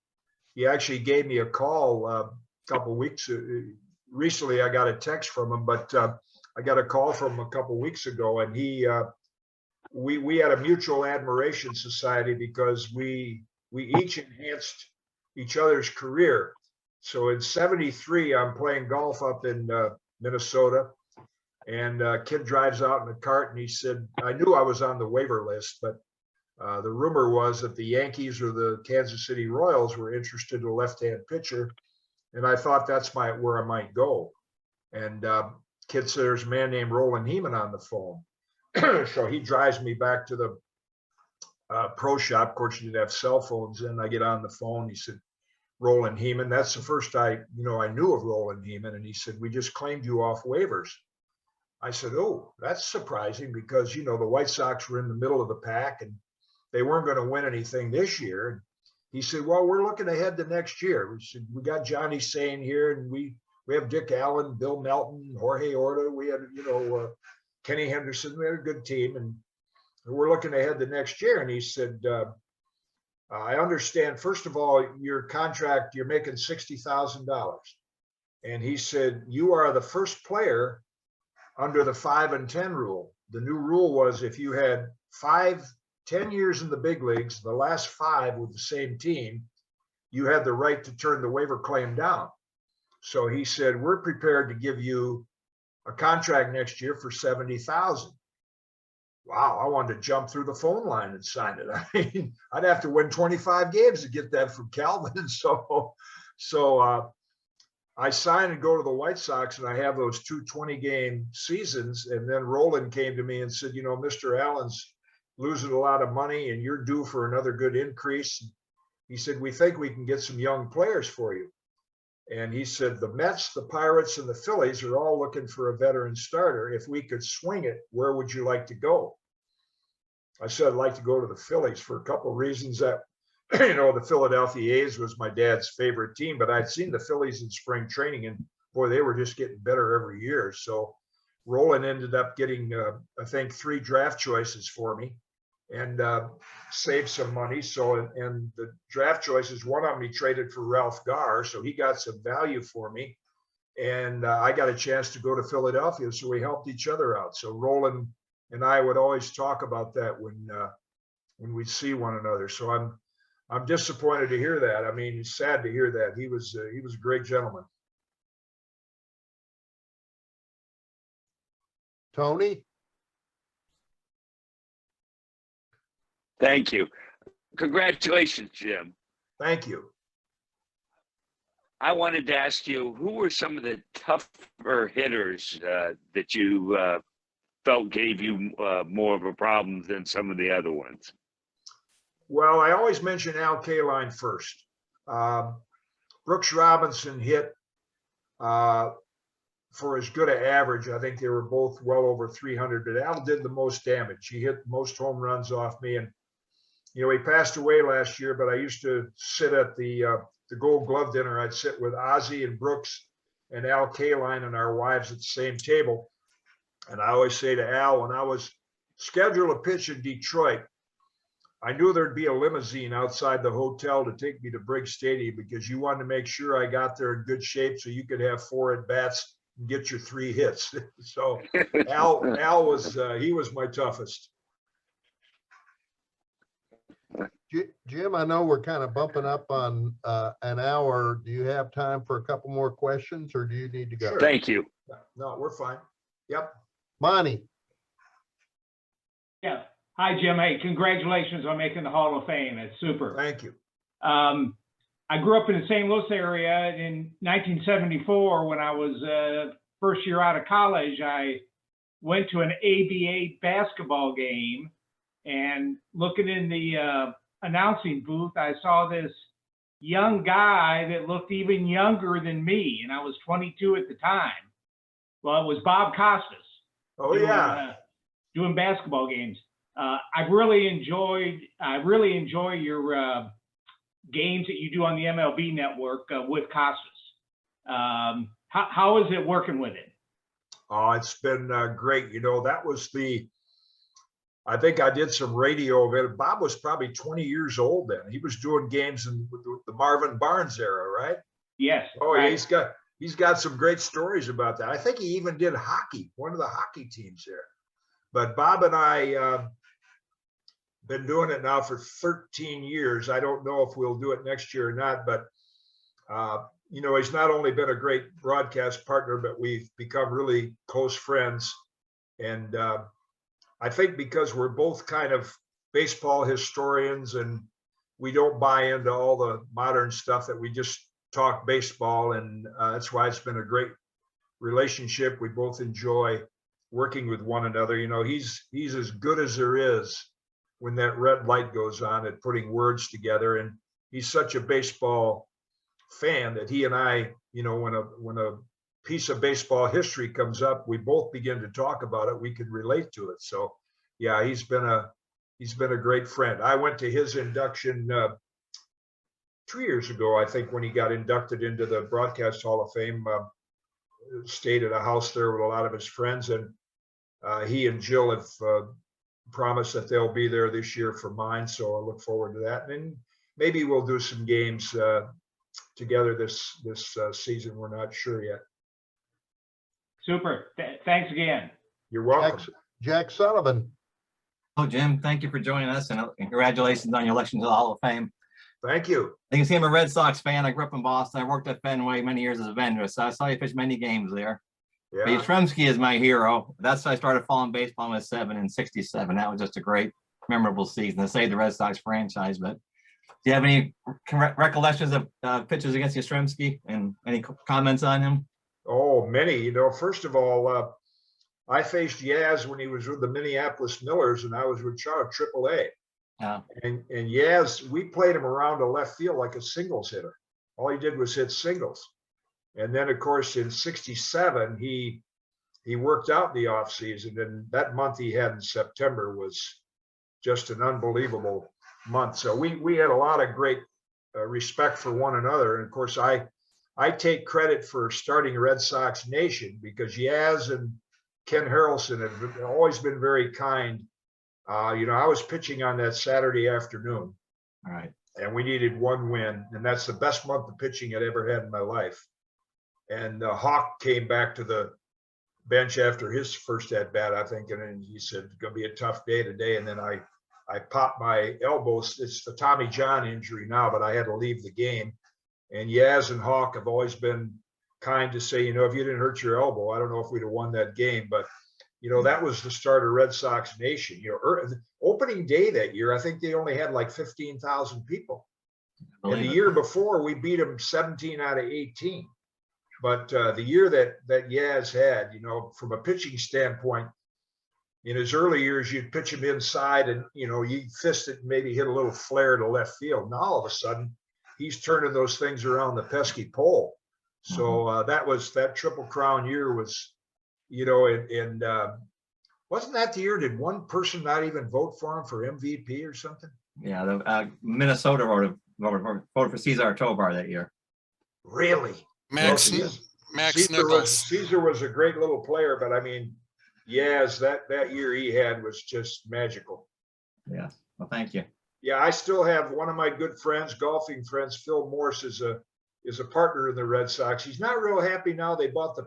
gave me a call a couple of weeks recently. I got a text from him, but I got a call from him a couple of weeks ago, and we had a mutual admiration society because we each enhanced each other's career. So in '73, I'm playing golf up in Minnesota, and a kid drives out in a cart, and he said, I knew I was on the waiver list, but the rumor was that the Yankees or the Kansas City Royals were interested in a left-hand pitcher, and I thought that's where I might go. And kid said, there's a man named Roland Heeman on the phone. So he drives me back to the pro shop. Of course, you didn't have cell phones, and I get on the phone. He said, Roland Heeman. That's the first I knew of Roland Heeman, and he said, we just claimed you off waivers. I said, oh, that's surprising because, the White Sox were in the middle of the pack and they weren't going to win anything this year. And he said, well, we're looking ahead to next year. We said, we got Johnny Sane here, and we have Dick Allen, Bill Melton, Jorge Orta. We had, Kenny Henderson. We had a good team, and we're looking ahead to next year. And he said, I understand, first of all, your contract, you're making $60,000. And he said, you are the first player under the 5 and 10 rule. The new rule was if you had 10 years in the big leagues, the last 5 with the same team, you had the right to turn the waiver claim down. So he said, we're prepared to give you a contract next year for $70,000. Wow, I wanted to jump through the phone line and sign it. I mean, I'd have to win 25 games to get that from Calvin. So I sign and go to the White Sox, and I have those 2 20-game seasons. And then Roland came to me and said, Mr. Allen's losing a lot of money, and you're due for another good increase. He said, we think we can get some young players for you. And he said, the Mets, the Pirates, and the Phillies are all looking for a veteran starter. If we could swing it, where would you like to go? I said, I'd like to go to the Phillies for a couple of reasons. That, the Philadelphia A's was my dad's favorite team, but I'd seen the Phillies in spring training, and boy, they were just getting better every year. So Roland ended up getting, I think, 3 draft choices for me, and saved some money. So, and the draft choices, one of them he traded for Ralph Garr, so he got some value for me, and I got a chance to go to Philadelphia, so we helped each other out. So Roland and I would always talk about that when we'd see one another. So I'm disappointed to hear that. I mean, it's sad to hear that. He was a great gentleman. Tony? Thank you. Congratulations, Jim. Thank you. I wanted to ask you, who were some of the tougher hitters that you felt gave you more of a problem than some of the other ones? Well, I always mention Al Kaline first. Brooks Robinson hit for as good an average. I think they were both well over 300, but Al did the most damage. He hit the most home runs off me, and he passed away last year, but I used to sit at the Gold Glove dinner. I'd sit with Ozzie and Brooks and Al Kaline and our wives at the same table. And I always say to Al, when I was scheduled to pitch in Detroit, I knew there'd be a limousine outside the hotel to take me to Briggs Stadium because you wanted to make sure I got there in good shape so you could have 4 at-bats and get your 3 hits. So Al was, he was my toughest. Jim, I know we're kind of bumping up on an hour. Do you have time for a couple more questions, or do you need to go? Sure. Thank you. No, we're fine. Yep. Monty. Yeah. Hi, Jim. Hey, congratulations on making the Hall of Fame. It's super. Thank you. I grew up in the St. Louis area in 1974. When I was first year out of college, I went to an ABA basketball game, and looking in the announcing booth, I saw this young guy that looked even younger than me, and I was 22 at the time. Well, it was Bob Costas. Oh, yeah. Doing basketball games. I really enjoy your games that you do on the MLB Network with Costas. How is it working with it? Oh, it's been great. You know, that was I think I did some radio of it. Bob was probably 20 years old then. He was doing games in the Marvin Barnes era, right? Yes. Oh, right. yeah, he's got some great stories about that. I think he even did hockey, one of the hockey teams there. But Bob and I been doing it now for 13 years. I don't know if we'll do it next year or not, but you know, he's not only been a great broadcast partner, but we've become really close friends. And I think because we're both kind of baseball historians and we don't buy into all the modern stuff, that we just talk baseball. And that's why it's been a great relationship. We both enjoy working with one another. You know, he's as good as there is when that red light goes on at putting words together. And he's such a baseball fan that he and I, you know, when a piece of baseball history comes up, we both begin to talk about it. We can relate to it. So yeah, he's been a great friend. I went to his induction 2 years ago, I think, when he got inducted into the Broadcast Hall of Fame. Stayed at a house there with a lot of his friends, and he and Jill have promised that they'll be there this year for mine. So I look forward to that. And maybe we'll do some games together this season. We're not sure yet. Super. Thanks again. You're welcome. Jack Sullivan. Oh, Jim, thank you for joining us, and congratulations on your election to the Hall of Fame. Thank you. You can see I'm a Red Sox fan. I grew up in Boston. I worked at Fenway many years as a vendor, so I saw you pitch many games there. Yeah. But Yastrzemski is my hero. That's why I started following baseball when I was 7 in '67. That was just a great, memorable season to save the Red Sox franchise. But do you have any recollections of pitches against Yastrzemski and any comments on him? Oh, many. You know, first of all, I faced Yaz when he was with the Minneapolis Millers, and I was with Charlotte AAA. Yeah. And Yaz, we played him around to left field like a singles hitter. All he did was hit singles. And then, of course, in '67, he worked out in the offseason, and that month he had in September was just an unbelievable month. So we had a lot of great respect for one another. And of course, I take credit for starting Red Sox Nation, because Yaz and Ken Harrelson have always been very kind. You know, I was pitching on that Saturday afternoon. All right. And we needed one win, and that's the best month of pitching I'd ever had in my life. And Hawk came back to the bench after his first at bat, I think, and then he said, "It's gonna be a tough day today." And then I popped my elbow. It's the Tommy John injury now, but I had to leave the game. And Yaz and Hawk have always been kind to say, you know, if you didn't hurt your elbow, I don't know if we'd have won that game. But you know, that was the start of Red Sox Nation. You know, opening day that year, I think they only had like 15,000 people. And the year before, we beat them 17 out of 18. But the year that Yaz had, you know, from a pitching standpoint, in his early years, you'd pitch him inside and, you know, you'd fist it and maybe hit a little flare to left field. Now, all of a sudden, he's turning those things around the pesky pole. So that Triple Crown year was, you know, and wasn't that the year? Did one person not even vote for him for MVP or something? Yeah, the Minnesota voted for Cesar Tovar that year. Really? Max Nichols. Caesar was a great little player, but I mean, yes, that year he had was just magical. Yeah. Well, thank you. Yeah, I still have one of my good friends, golfing friends, Phil Morse, is a partner in the Red Sox. He's not real happy now they bought the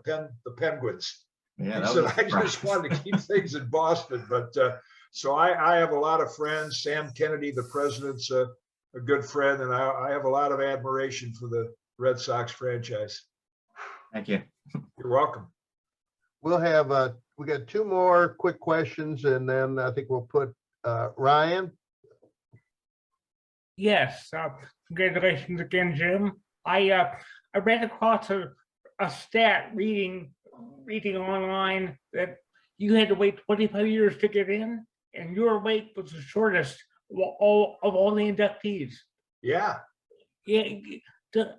Penguins. Yeah, he said, I just wanted to keep things in Boston, but So I have a lot of friends. Sam Kennedy, the president's a good friend, and I have a lot of admiration for the Red Sox franchise. Thank you. You're welcome. We'll have, we got two more quick questions, and then I think we'll put Ryan. Yes, congratulations again, Jim. I ran across a stat reading online that you had to wait 25 years to get in, and your wait was the shortest of all the inductees. Yeah. Yeah, that's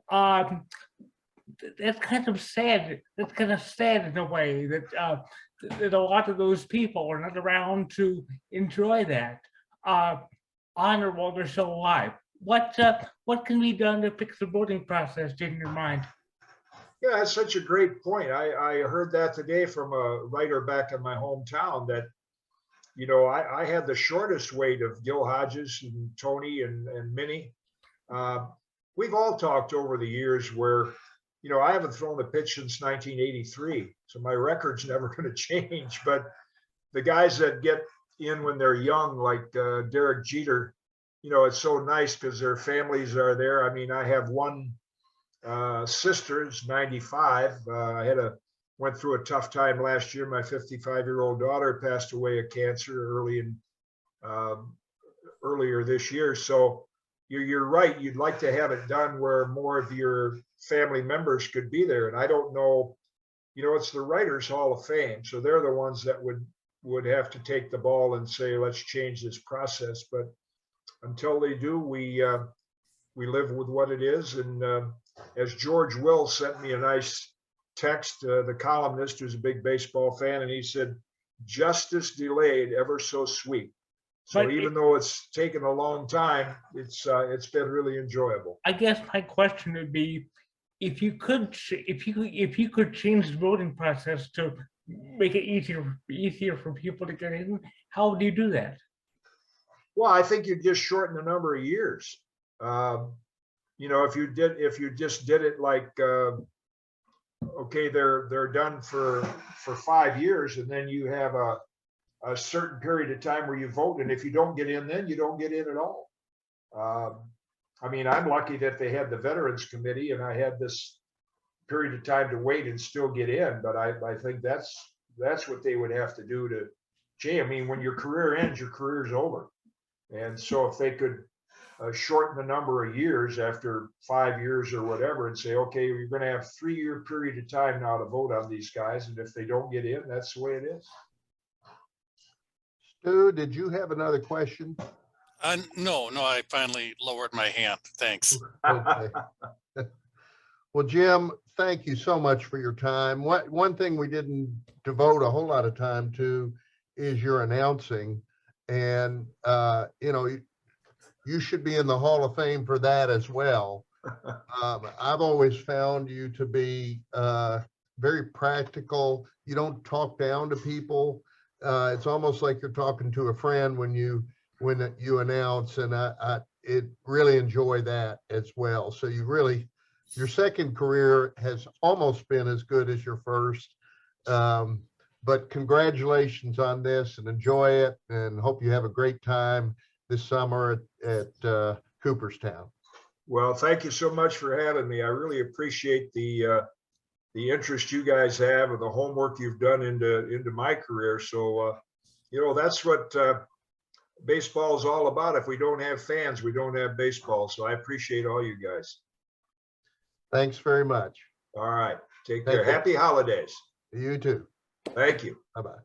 kind of sad. That's kind of sad in a way that that a lot of those people are not around to enjoy that honor while they're still alive. What can be done to fix the voting process in your mind? Yeah, that's such a great point. I heard that today from a writer back in my hometown that, you know, I had the shortest wait of Gil Hodges and Tony and Minnie. We've all talked over the years where, you know, I haven't thrown a pitch since 1983, so my record's never going to change. But the guys that get in when they're young, like Derek Jeter, you know, it's so nice because their families are there. I mean, I have one sister's 95. Went through a tough time last year. My 55-year-old daughter passed away of cancer earlier this year. So you're right. You'd like to have it done where more of your family members could be there. And I don't know, you know, it's the Writers Hall of Fame. So they're the ones that would have to take the ball and say, let's change this process. But until they do, we live with what it is. And as George Will sent me a nice text, the columnist who's a big baseball fan, and he said, justice delayed, ever so sweet. So even though it's taken a long time, it's been really enjoyable. I guess my question would be, if you could change the voting process to make it easier for people to get in, how would you do that? Well, I think you'd just shorten the number of years. You know, if you just did it like, okay, they're done for 5 years, and then you have a certain period of time where you vote, and if you don't get in, then you don't get in at all. I mean, I'm lucky that they had the Veterans Committee, and I had this period of time to wait and still get in. But I think that's what they would have to do to change. I mean, when your career ends, your career's over. And so if they could shorten the number of years after 5 years or whatever, and say, okay, you're going to have 3-year period of time now to vote on these guys, and if they don't get in, that's the way it is. Stu, did you have another question? No, I finally lowered my hand. Thanks. Okay. Well, Jim, thank you so much for your time. One thing we didn't devote a whole lot of time to is your announcing. And, you know, you should be in the Hall of Fame for that as well. I've always found you to be very practical. You don't talk down to people. It's almost like you're talking to a friend when you announce, and I really enjoy that as well. So your second career has almost been as good as your first. But congratulations on this, and enjoy it, and hope you have a great time this summer at Cooperstown. Well, thank you so much for having me. I really appreciate the interest you guys have and the homework you've done into my career. So, you know, that's what baseball is all about. If we don't have fans, we don't have baseball. So I appreciate all you guys. Thanks very much. All right. Take care. Happy holidays. You too. Thank you. Bye-bye.